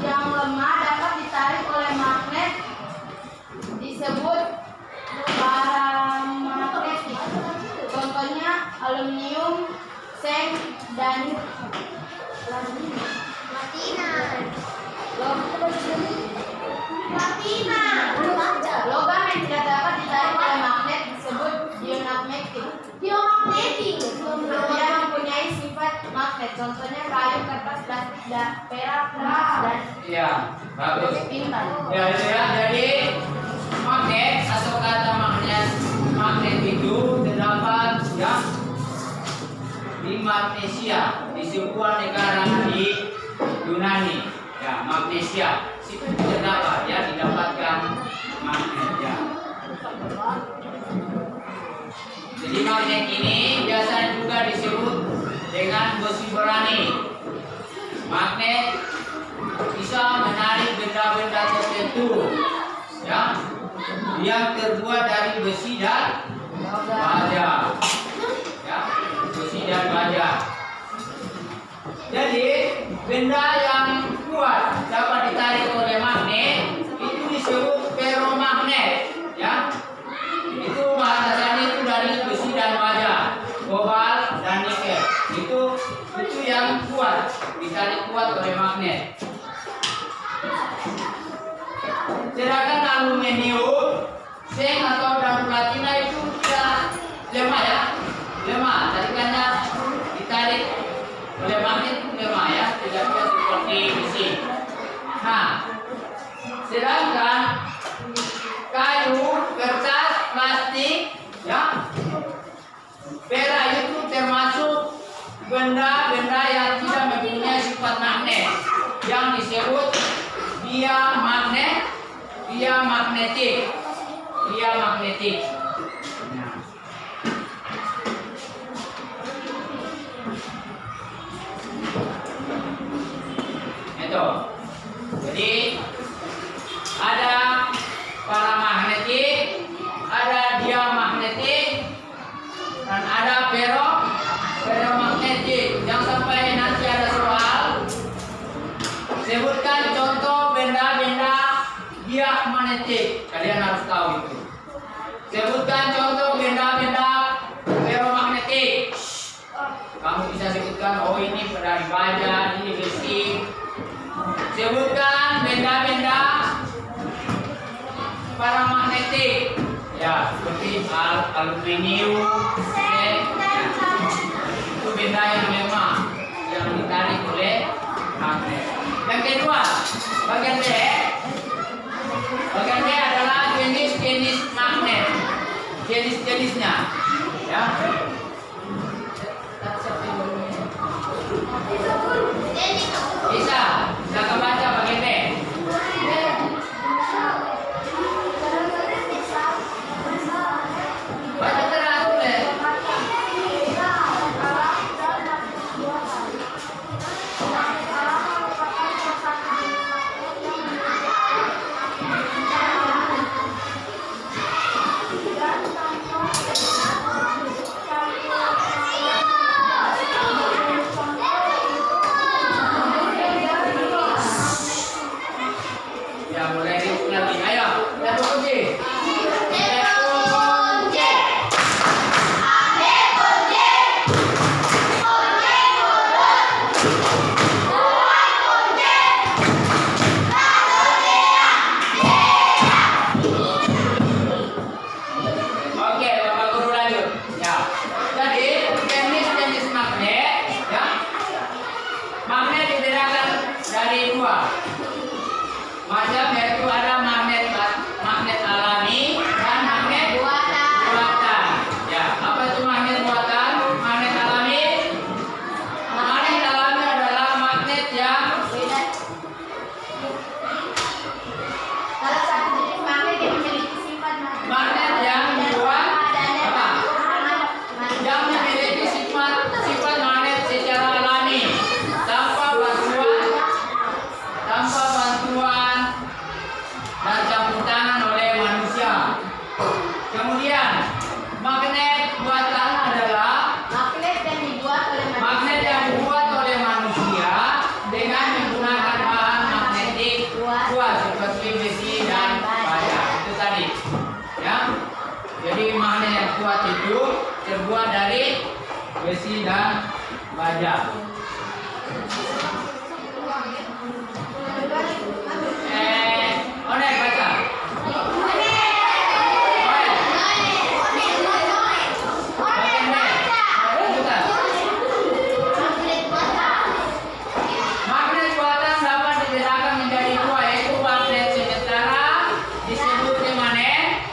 yang lemah dapat ditarik oleh magnet disebut paramagnetik. Contohnya aluminium, seng, dan logam yang tidak dapat ditarik oleh magnet disebut diamagnetik. Dia mempunyai sifat magnet. Contohnya kayu, kertas, plastik, perak, emas, dan
Iya, bagus.
tinta.
Ya, jadi magnet atau kata magnet itu terdapat ya di Magnesia, di sebuah negara di Yunani. Ya, Magnesia. Situ terdapat ya, didapatkan magnet ya. Jadi magnet ini biasanya juga disebut dengan besi berani. Magnet bisa menarik benda-benda tertentu ya, yang terbuat dari besi dan baja ya, besi dan baja. Jadi benda yang kuat dapat ditarik oleh magnet itu disebut ferromagnet ya. Itu bahan dasarnya itu dari besi dan baja, kobalt dan nikel. Itu yang kuat, ditarik kuat oleh magnet. Sedangkan aluminium, seng atau dan platina itu tidak lemah ya, lemah. Tarikannya ditarik oleh magnet itu lemah ya, tidak bisa seperti besi. Nah, sedangkan kayu, kertas, plastik, ya, perak itu termasuk benda-benda yang tidak mempunyai sifat magnet, yang disebut diamagnetik. Nah. Itu. Jadi ada paramagnetik, ada diamagnetik, dan ada ferromagnetik. Yang sampai nanti ada soal, sebutkan contoh benda-benda bergerak magnetik. Kalian harus tahu itu. Sebutkan contoh benda-benda ferromagnetik. Kamu bisa sebutkan, oh ini dari baja, ini besi. Sebutkan benda-benda paramagnetik. Ya, seperti aluminium, itu benda yang lemah yang ditarik oleh magnet. Yang kedua, bagian B. Bagian B adalah jenis-jenis magnet, jenis-jenisnya. Ya. Bisa baca bagian B. Baca terus boleh. Ya mulai lagi. Ayo, satu kunci. Oke, Bapak Guru lanjut. Ya. Jadi jenis-jenis magnet, ya. Magnet dibedakan dari dua macam, yaitu ada magnet alami dan magnet buatan. Ya, apa itu magnet buatan? Magnet alami. Magnet alami adalah magnet yang
Salah satu jenis magnet yang memiliki sifat
magnet yang dibuat apa? Yang memiliki sifat magnet secara alami tanpa bantuan dan campur tangan oleh manusia. Kemudian magnet buatan adalah
magnet yang dibuat oleh
magnet yang dibuat oleh manusia dengan menggunakan bahan magnetik kuat seperti besi dan baja. Itu tadi. Ya. Jadi magnet yang kuat itu terbuat dari besi dan baja. Onek baca. Magnet buatan dapat dibedakan menjadi dua, yaitu magnet sementara disebut permanen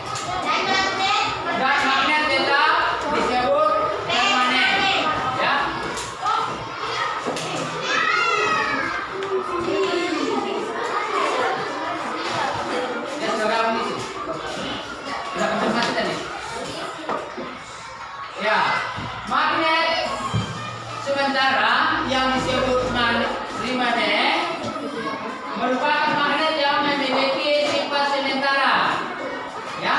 dan magnet tetap disebut permanen. Ya. Ya, saudara ini sudah konfirmasi tadi. Ya, magnet sementara yang disebut permanen merupakan magnet yang memiliki sifat sementara, ya,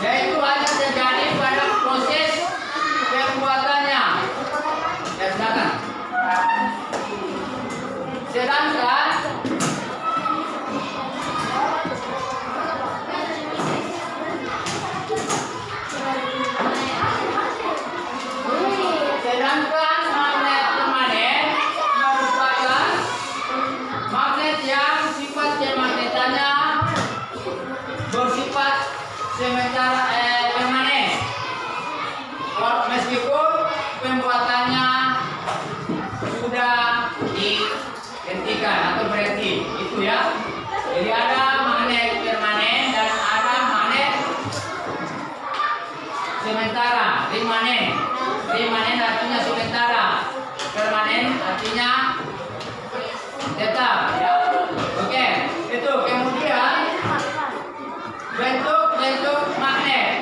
yaitu hanya terjadi pada proses pembuatannya. Ya, silakan. Sedangkan magnet permanen merupakan magnet yang sifat kemagnetannya bersifat sementara permanen, meskipun pembuatannya sudah dihentikan atau berhenti. Itu ya. Jadi ada magnet permanen dan ada magnet sementara, permanen. Permanen artinya sementara, permanen artinya tetap. Ya. Oke, itu kemudian bentuk magnet.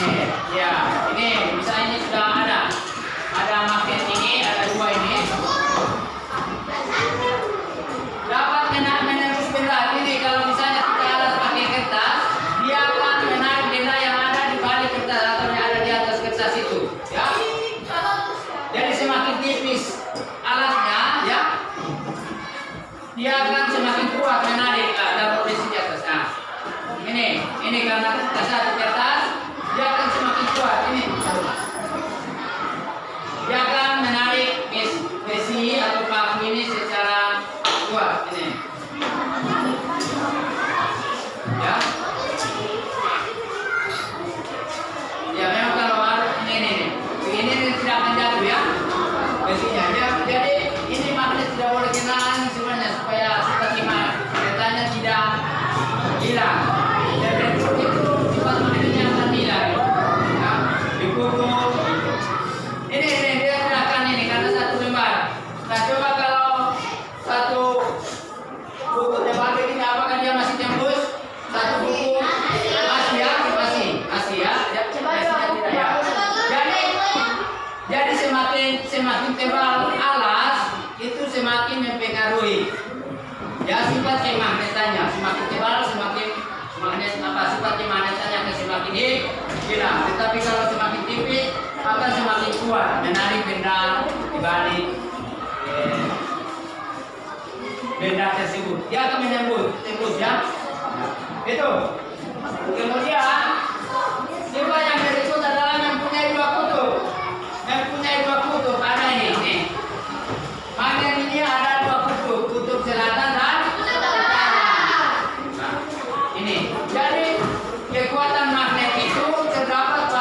magnet. Ya, ini misalnya ini sudah ada magnet ini, ada dua ini. Dapat menerus benda ini. Kalau misalnya kita alas pakai kertas, dia akan menarik benda yang ada di balik kertas atau yang ada di atas kertas itu. Ya. Jadi semakin tipis alasnya, ya, dia akan semakin kuat menarik dalam posisi di atas. Nah, ini karena satu kertas, dia akan semakin kuat. Ini, dia akan menarik besi atau paku ini secara kuat. Ini, ya, ya memang kalau ini tidak akan jatuh ya besinya. Jadi ini magnet tidak boleh kena sebenarnya supaya seperti magnetnya tidak hilang. Jadi itu sifat magnetnya akan hilang. Ya, dipukul. Ini dia gerakan ini karena satu lembar. Nah coba kalau satu buku tebal begini, apakah dia masih tembus? Satu buku masih ya, masih ya. Besinya tidak ya. Jadi semakin tebal alas itu semakin mempengaruhi ya sifat magnetannya. Semakin tebal semakin magnet sifat magnetannya akan semakin hilang. Tetapi kalau semakin tipis akan semakin kuat menarik benda di balik benda tersebut. Dia akan tembus ya. Itu. Kemudian sifat yang berikut adalah mempunyai dua kutub. Ada ini. Magnet ini ada dua kutub selatan dan utara. Nah, ini. Jadi kekuatan magnet itu terdapat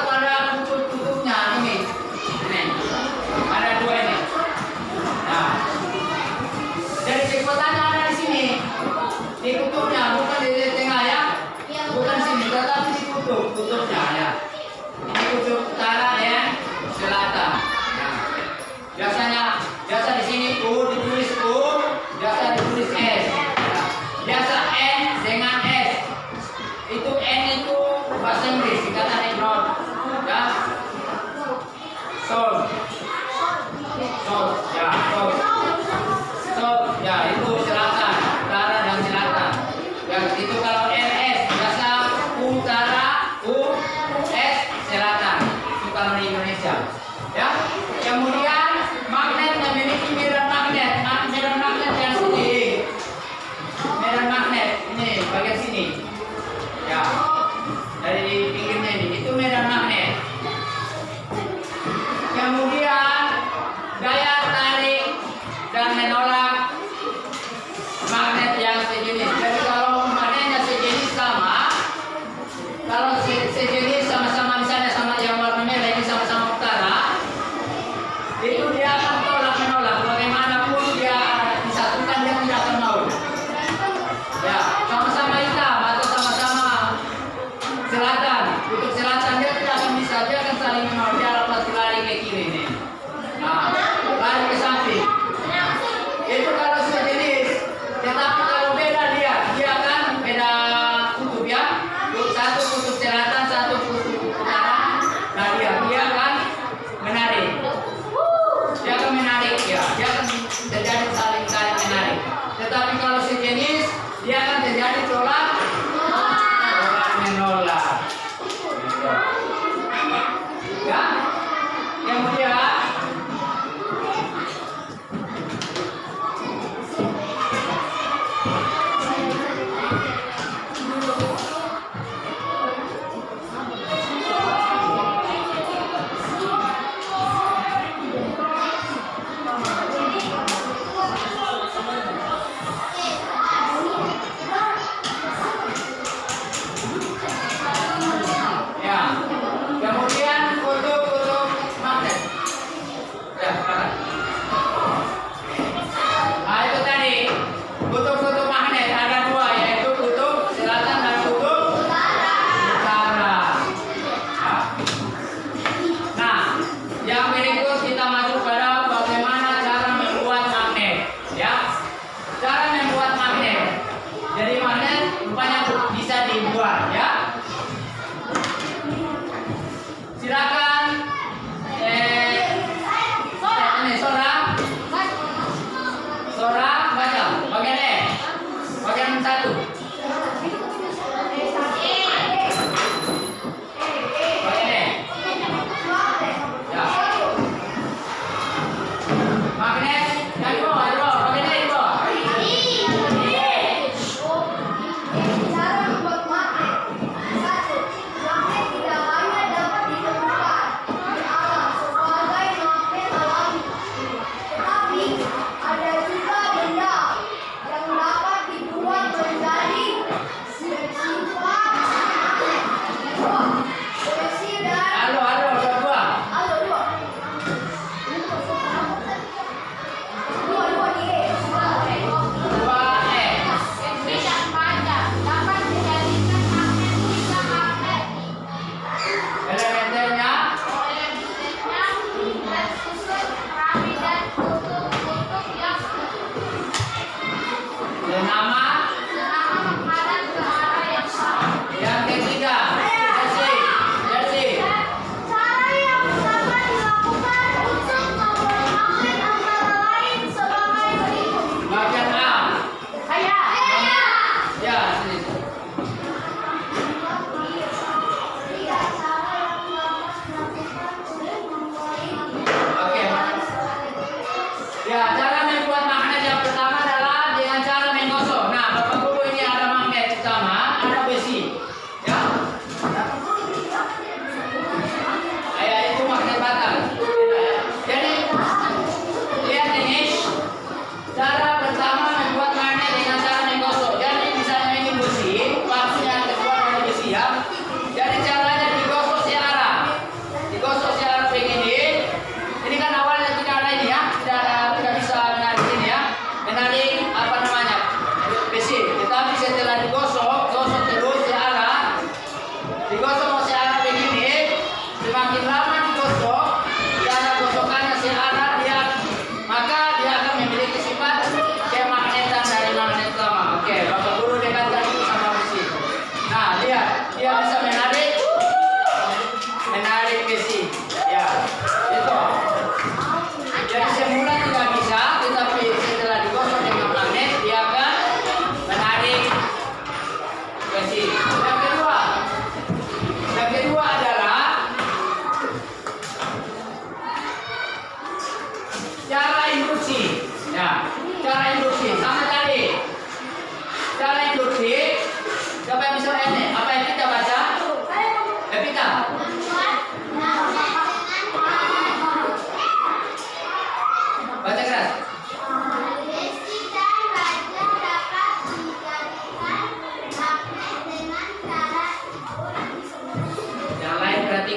pada kutub-kutubnya ini. Ada dua ini. Nah, jadi kekuatannya ada di sini. Di kutubnya, bukan di tengah ya. Bukan sini, tetapi di kutubnya ya. Ini kutub utara dan selatan. Nah, biasa di sini U ditulis U, biasa ditulis S. Nah, biasa N dengan S. Itu N itu bahasa Inggris, dikatakan north. Ya. South. Ya, south. Ya, itu selatan, utara dan selatan. Ya, itu kalau NS biasa utara, U, S, selatan. Itu kalau di Indonesia. Ya. Kemudian magnet memiliki medan magnet. Medan magnet yang sini. Medan magnet ini bagian sini. Ya. Dari pinggirnya ini itu medan magnet. Kemudian daya tarik dan menolak magnet yang sejenis. Jadi kalau magnetnya sejenis sama, kalau sejenis sama-sama misalnya sama yang warna merah ini sama-sama utara, itu dia akan tolak menolak. Bagaimanapun dia disatukan dia tidak akan mau. Ya, sama-sama hitam atau sama-sama selatan,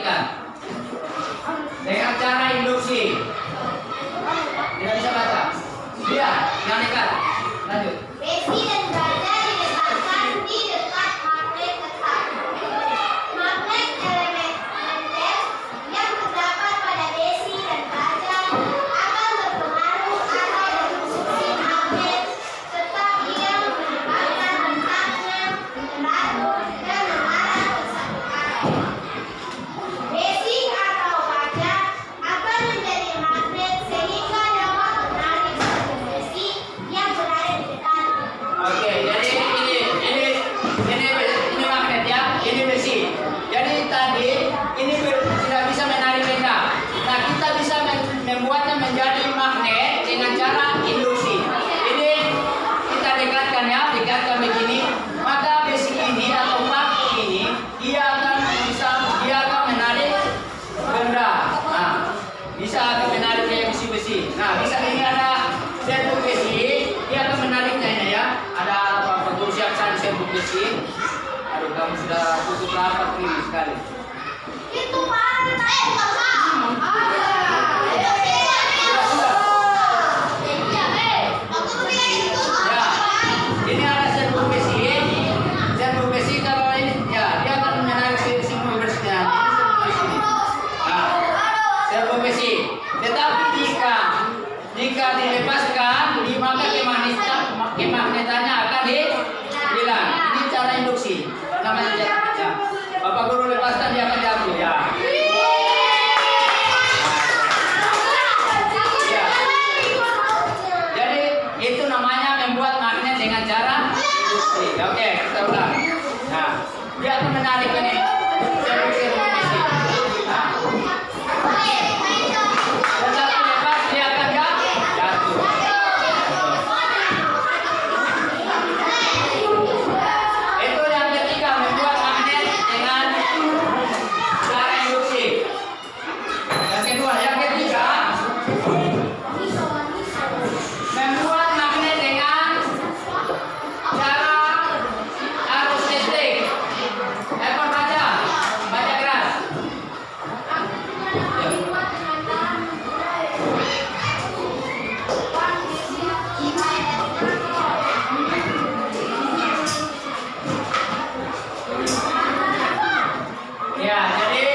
perhatikan. Dengan cara induksi. Tidak bisa baca. Dia, jangan nekat. Lanjut.
Besi dan baja diletakkan di dekat magnet tetap. Magnet elementer yang terdapat pada besi dan baja akan berpengaruh atau berfungsi magnet tetap yang menyebabkan retaknya, teratur, dan mengarah ke satu arah. Besi atau baja akan menjadi magnet sehingga dapat menarik satu besi yang berada di dekatnya.
Oke, jadi ini magnet ya, ini besi. Jadi tadi ini tidak bisa menarik benda. Nah, kita bisa membuatnya menjadi magnet dengan cara induksi. Ini kita dekatkan ya, dekatkan begini. Maka besi ini atau paku ini dia akan menarik benda. Nah, bisa akan menarik kayak besi-besi. Nah, bisa ini ada serbuk besi, dia akan menariknya ini ya. Ada apa siapkan serbuk besi. Aduh, kamu sudah tutup rapat ini sekali.
Itu mana?
Ya, ini ada serbuk besi. Serbuk besi kalau ini ya dia akan menarik semua bersihnya. Ini serbuk besi. Nah, serbuk besi. Tetapi jika dilepaskan, maka kemagnetannya akan hilang. Ini cara induksi. Namanya ya. Bapak guru lepaskan dia akan jatuh ya. Ya. Jadi itu namanya membuat magnet dengan cara induksi. Oke, kita ulang. Nah, dia akan menarik ini serbuk besi. Nah, tetapi lepas dia akan jatuh. Itu yang ketiga, membuat magnet dengan cara induksi. Yang kedua, yang ketiga, membuat magnet dengan cara arus listrik. Ekor baca keras. Ya, jadi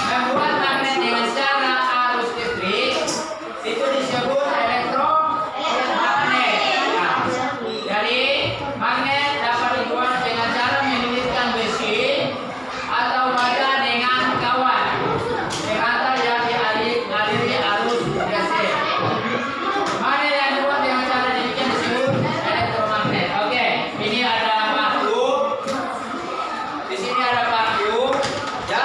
membuat magnet dengan cara arus listrik itu disebut elektromagnet. Nah, jadi magnet dapat dibuat dengan cara melilitkan besi atau baja dengan kawat pengantar yang dialiri arus listrik. Magnet yang dibuat dengan cara demikian disebut elektromagnet. Oke, ini ada paku. Di sini ada paku, ya.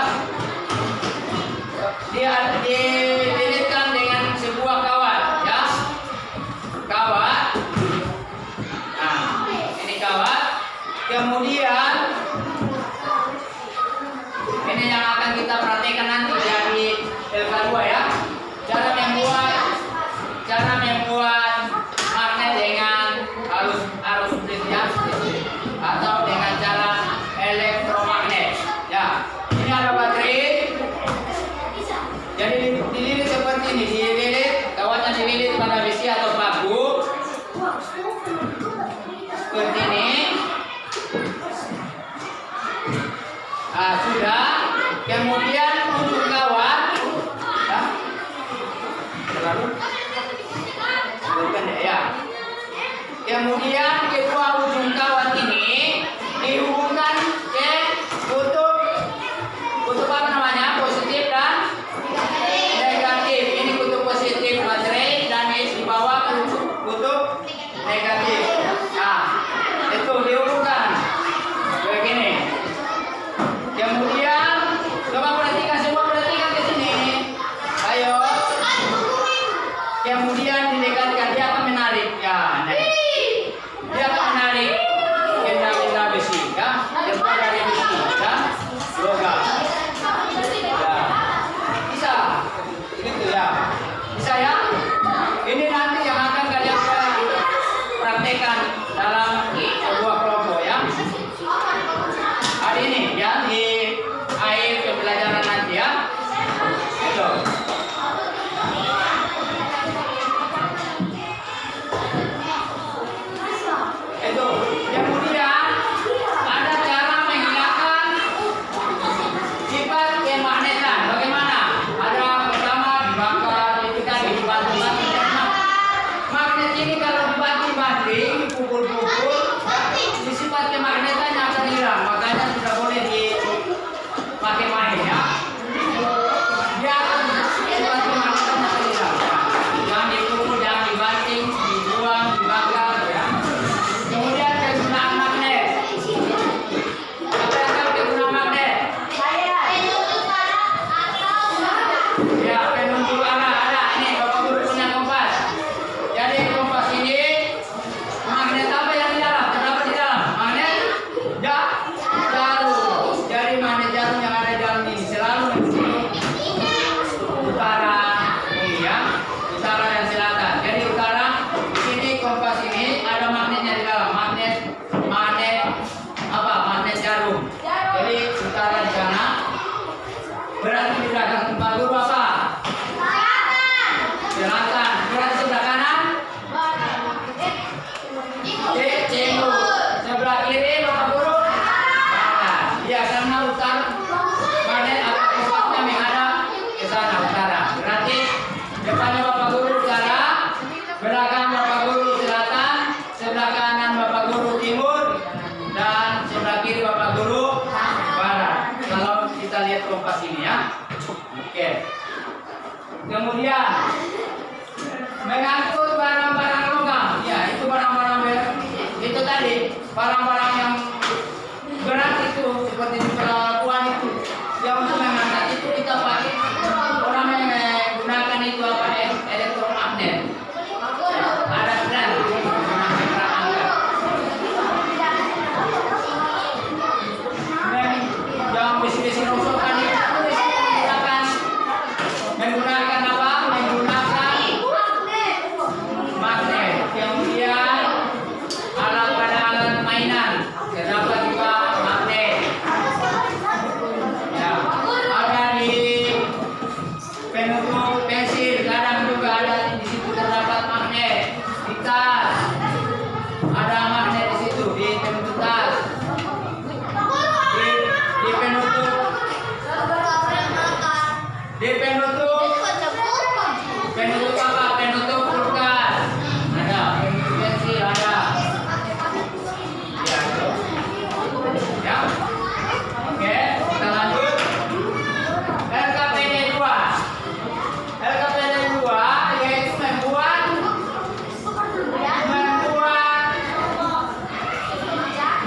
Dia dililitkan dengan sebuah kawat, ya. Kawat. Nah, ini kawat. Kemudian ini yang akan kita perhatikan nanti ya di LK2 ya. Cara membuat magnet dengan arus listrik atau dengan cara elektromagnet. Ya, ini ada baterai. Jadi dililit seperti ini, kawatnya dililit pada besi atau paku seperti ini. Nah, sudah. Kemudian ujung kawat, ya. Terlalu bukan ya. Kemudian kedua ujung kawat ini dihubungkan ke kutub apa namanya, positif dan negatif. Ini kutub positif baterai dan di bawah kutub negatif. Nah, itu dihubungkan begini. Kemudian coba perhatikan semua, perhatikan. Kemudian mengangkut barang-barang logam. Ya, itu barang-barang itu tadi, barang-barang yang berat itu seperti di perlakuan itu. Yang untuk mengangkat itu kita pakai orang menggunakan itu apa elektromagnet. Ada berat yang besi-besi rosokan itu menggunakan apa? Menggunakan magnet. Kemudian alat mainan terdapat juga magnet. Ya, ada di penutup pensil kadang juga ada di situ terdapat magnet. Di tas ada magnet di situ di penutup tas. Di penutup apa? Penutup kulkas ada, penutup pensil ada. Ya, itu. Ya. Oke, kita lanjut. LKPD 2. LKPD 2 yaitu membuat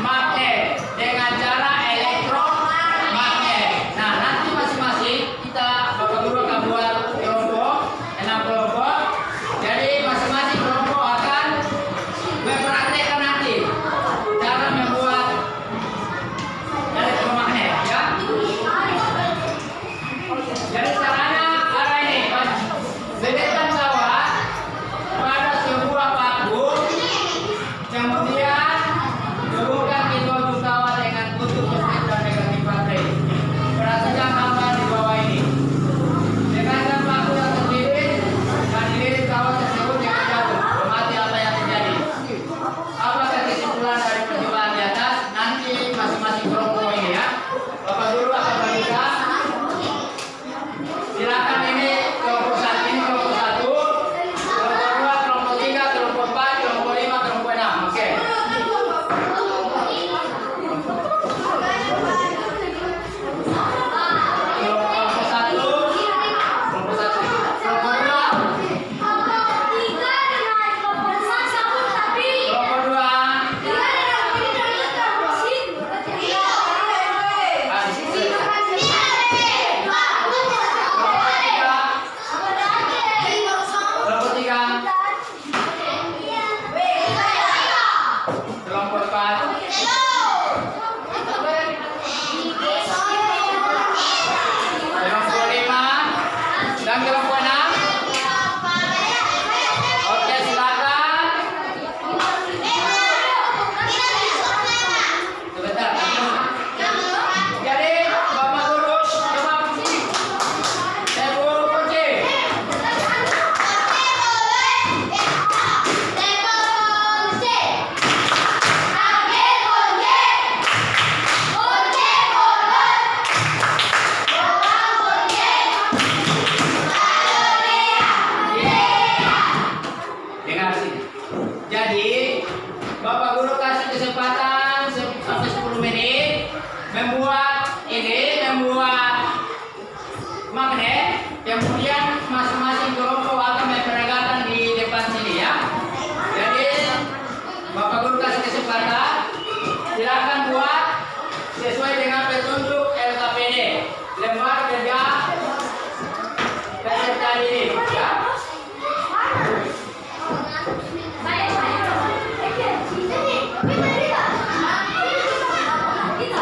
magnet dengan cara elektromagnet. Nah, nanti masing-masing kita Bapak Guru akan buat kelompok, 6 kelompok. Jadi masing-masing kelompok akan mempraktekkan nanti cara membuat elektromagnet, ya. Jadi caranya ada ini, letakkan kawat pada sebuah paku, kemudian hubungkan kedua kawat dengan kutub positif dan negatif baterai. Perhatikan gambar di bawah ini. Dekatkan paku yang terlilit dan dililit kawat tersebut dengan jatuh. Amati apa yang terjadi. Apakah kesimpulan dari percobaan di atas? Nanti masing-masing kelompok ini, ya. Bapak Guru akan bagikan. Silakan ini kelompok 1, ini kelompok 1, kelompok 2, kelompok 3, kelompok 4, kelompok 5, kelompok 6. Oke. Kelompok 1, kelompok 1, kelompok 2, kelompok 2. Ah, di situ. Kelompok 3, kelompok 4, kelompok 5, dan kelompok 6. Oke, silakan. Sebentar. Jadi, Bapak Guru, coba kunci. Saya guru kunci. Dengar sini. Jadi, Bapak Guru kasih kesempatan sampai 10 menit membuat magnet. Kemudian masing-masing kelompok akan memperagakan di depan sini, ya. Jadi, Bapak Guru kasih kesempatan. Silakan buat sesuai dengan petunjuk LKPD. Lembar kerja peserta ini, ya.
Kita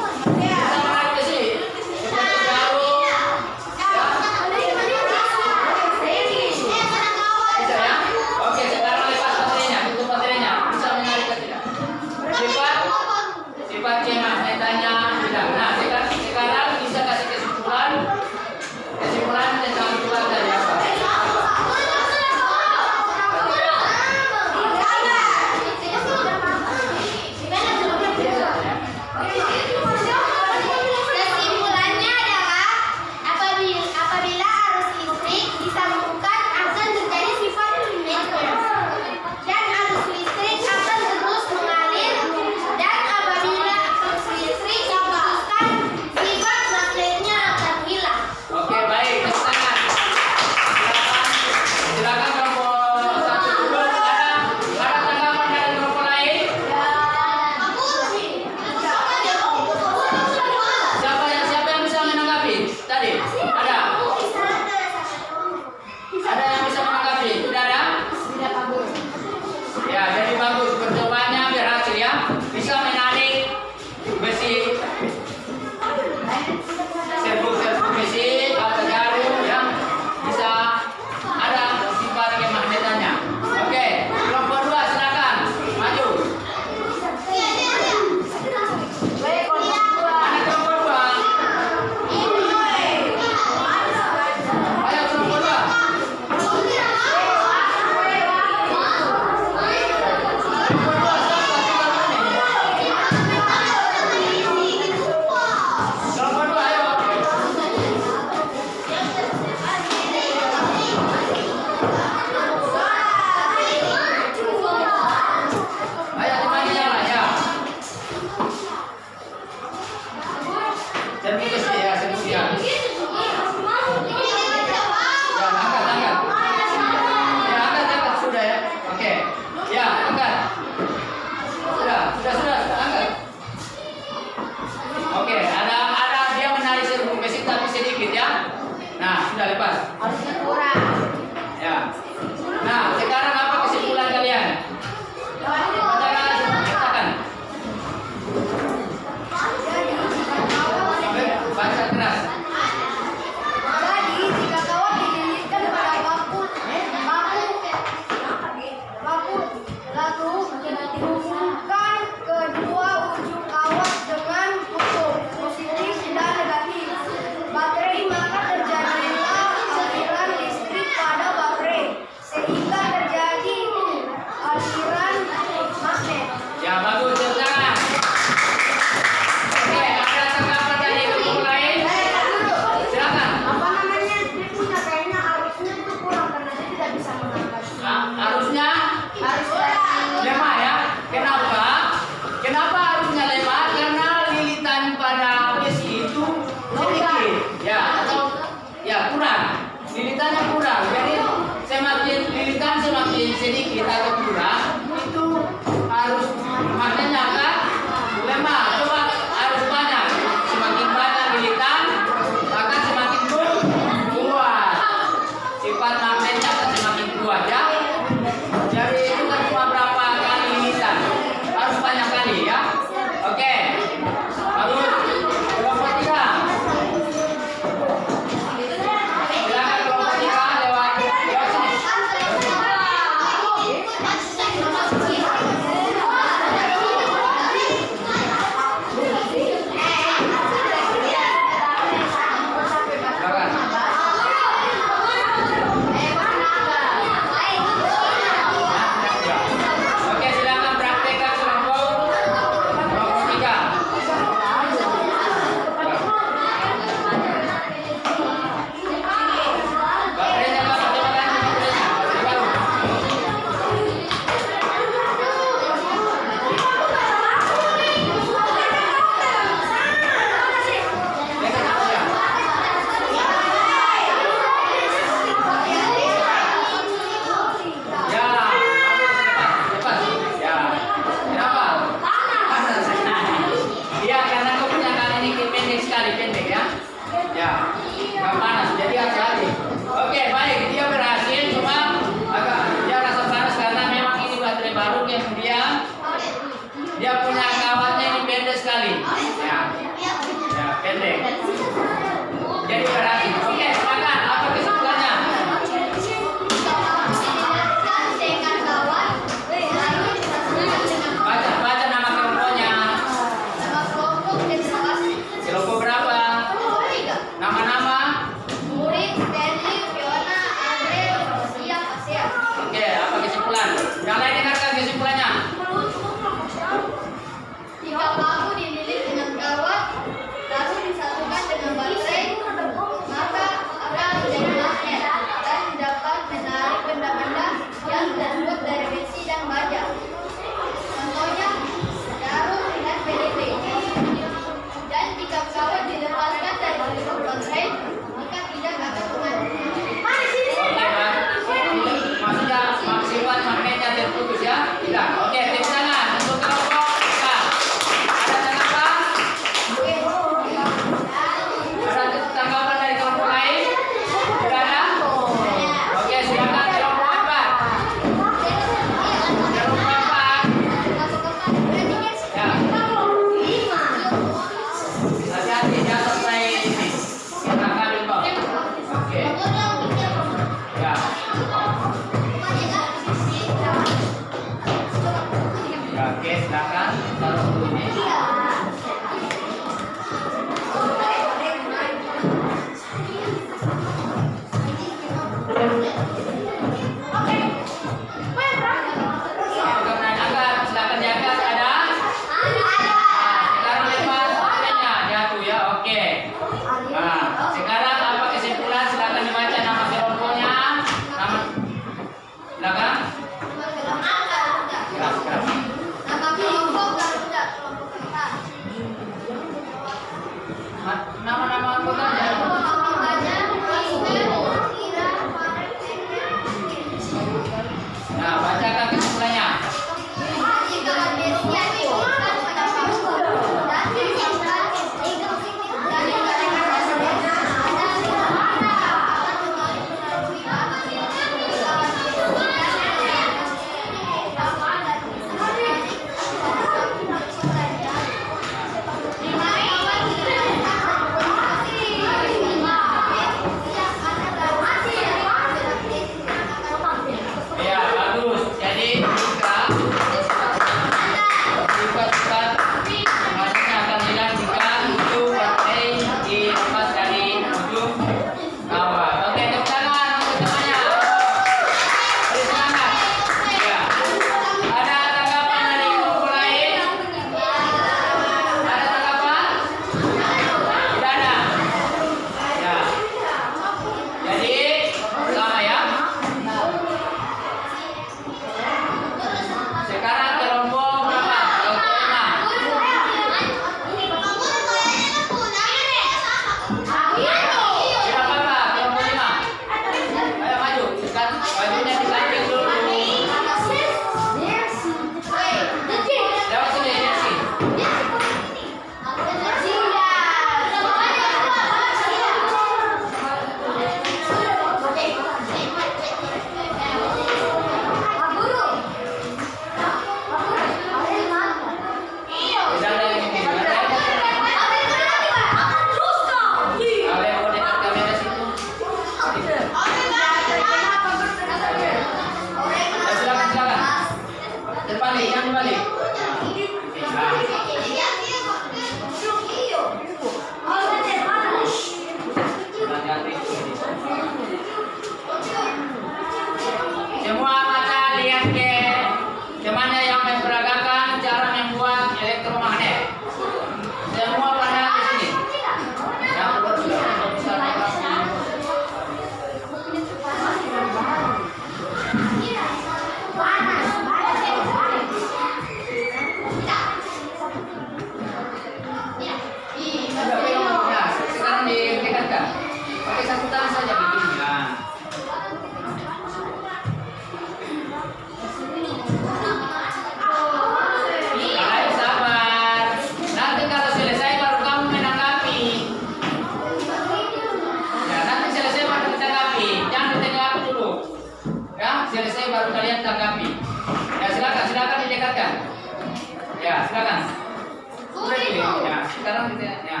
Ya, sekarang kita ya.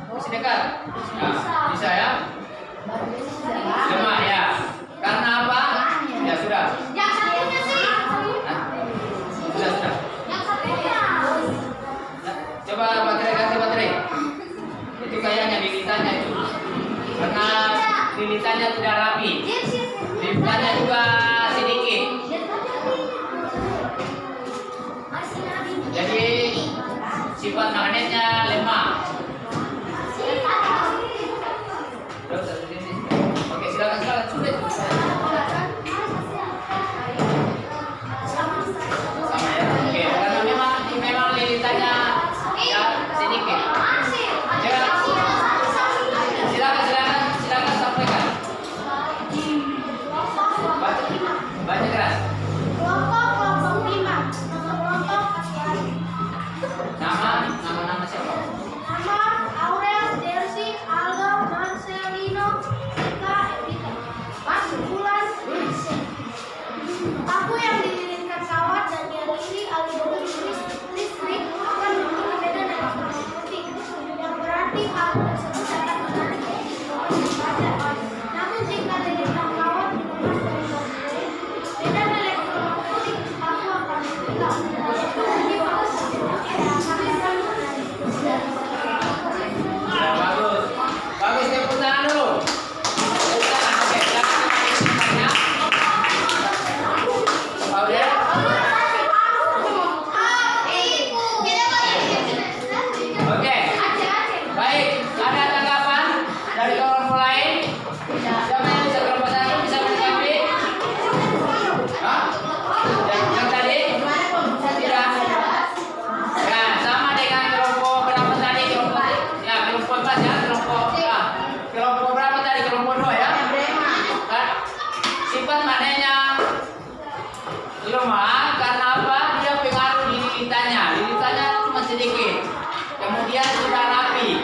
Masih dekat. Ya, bisa ya? 5 ya. Karena apa? Ya sudah.
Yang satunya sih.
Hah? Sudah.
Yang satunya.
Coba ganti baterai. Itu kayaknya lilitannya itu. Karena lilitannya tidak rapi. Lilitannya juga sedikit. Jadi sifat magnetnya lemah. Oke, silakan. Sudah. Sama ya. Oke, karena memang lilitannya ya sedikit. Silakan sampaikan. Baca keras.
Kelompok 5. Kelompok Asyari.
Nama siapa?
Nama Aurel, Dersi, Aldo, Marcelino, Eka, Evita. Pas bulan aku yang dililinkan kawat dan dialiri aliran listrik akan membuat beda dengan warna putih, yang berarti hal tersebut dapat menarik baca. Namun jika dilintang kawat dikemas dari baterai, beda elektron putih, aku akan hilang.
Ya, bagus tepuk tangan dulu. Tepuk tangan. Oke, silakan. Udah. Oke. Baik, ada tanggapan dari kelompok lain? Siapa yang bisa kelompok satu bisa menanggapi? Hah? Yang tadi? Tidak. Ya, sama dengan kelompok berapa tadi? Kelompok pas ya, kelompok berapa tadi? Kelompok 2 ya? Kan? Sifat magnetnya lemah karena apa? Dia pengaruh di lilitannya. Lilitannya cuma sedikit. Kemudian sudah rapi.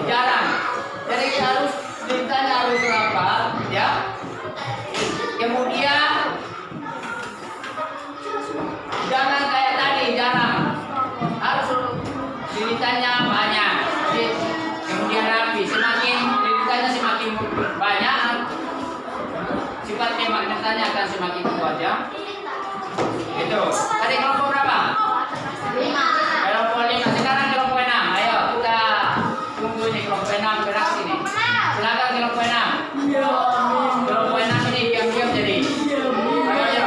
Jarang. Jadi lilitannya harus rapat, ya. Kemudian jangan kayak tadi, jarang. Harus lilitannya banyak. Kemudian rapi. Semakin lilitannya semakin banyak, sifat magnetannya akan semakin kuat ya. Itu. Tadi kelompok berapa?
5.
Kelompok 5. Sekarang kelompok 6. Ayo kita tunggu nih kelompok 6 gerak sini. Silakan kelompok 6. Kelompok 6 ini diam-diam jadi. Ayo.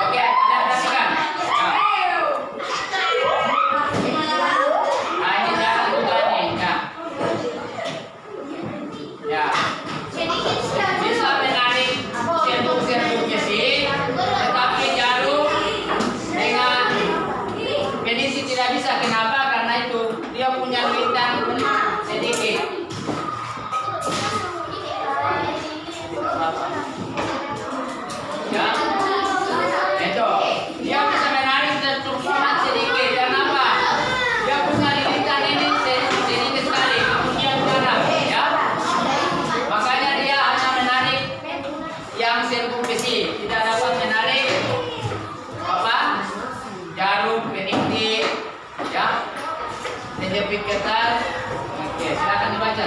Oke, Anda perhatikan. Nah, ini jalan juga nih. Ya. Bisa menarik serbuk besi, tetapi jarum dengan pedisi tidak bisa. Kenapa? Karena itu dia punya lilitan sedikit. Ya, itu dia bisa menarik cuma sedikit. Kenapa? Dia punya lilitan ini sedikit sekali, kemudian jarang. Ya, makanya dia hanya menarik yang serbuk besi, tidak dapat menarik apa? Jarum peniti, ya, menjepit kertas. Oke, silakan dibaca.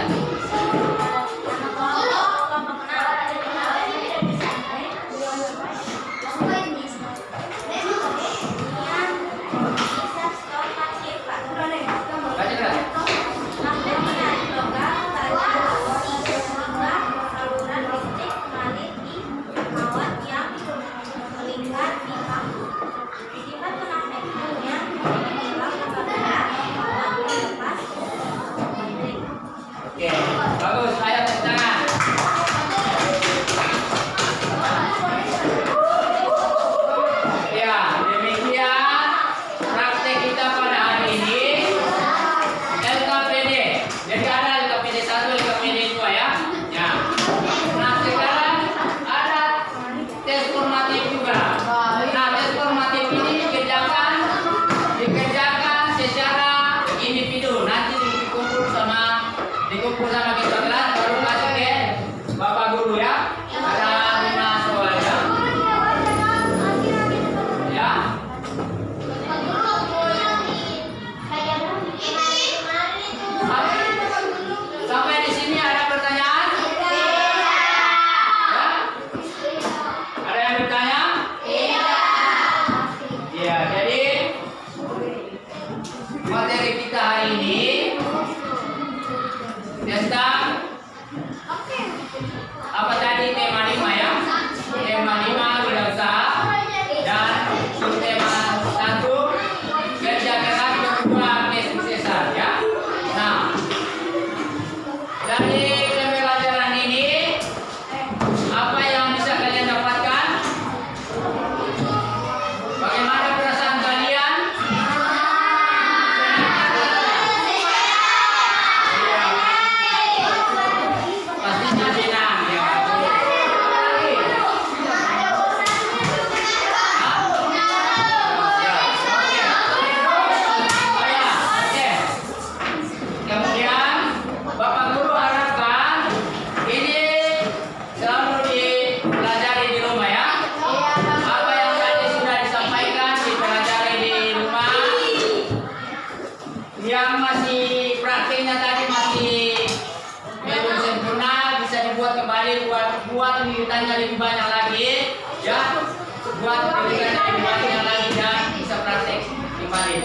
Baca keras. Oke. ditanya lebih banyak lagi, ya buat lebih banyak lagi dan bisa praktek kembali.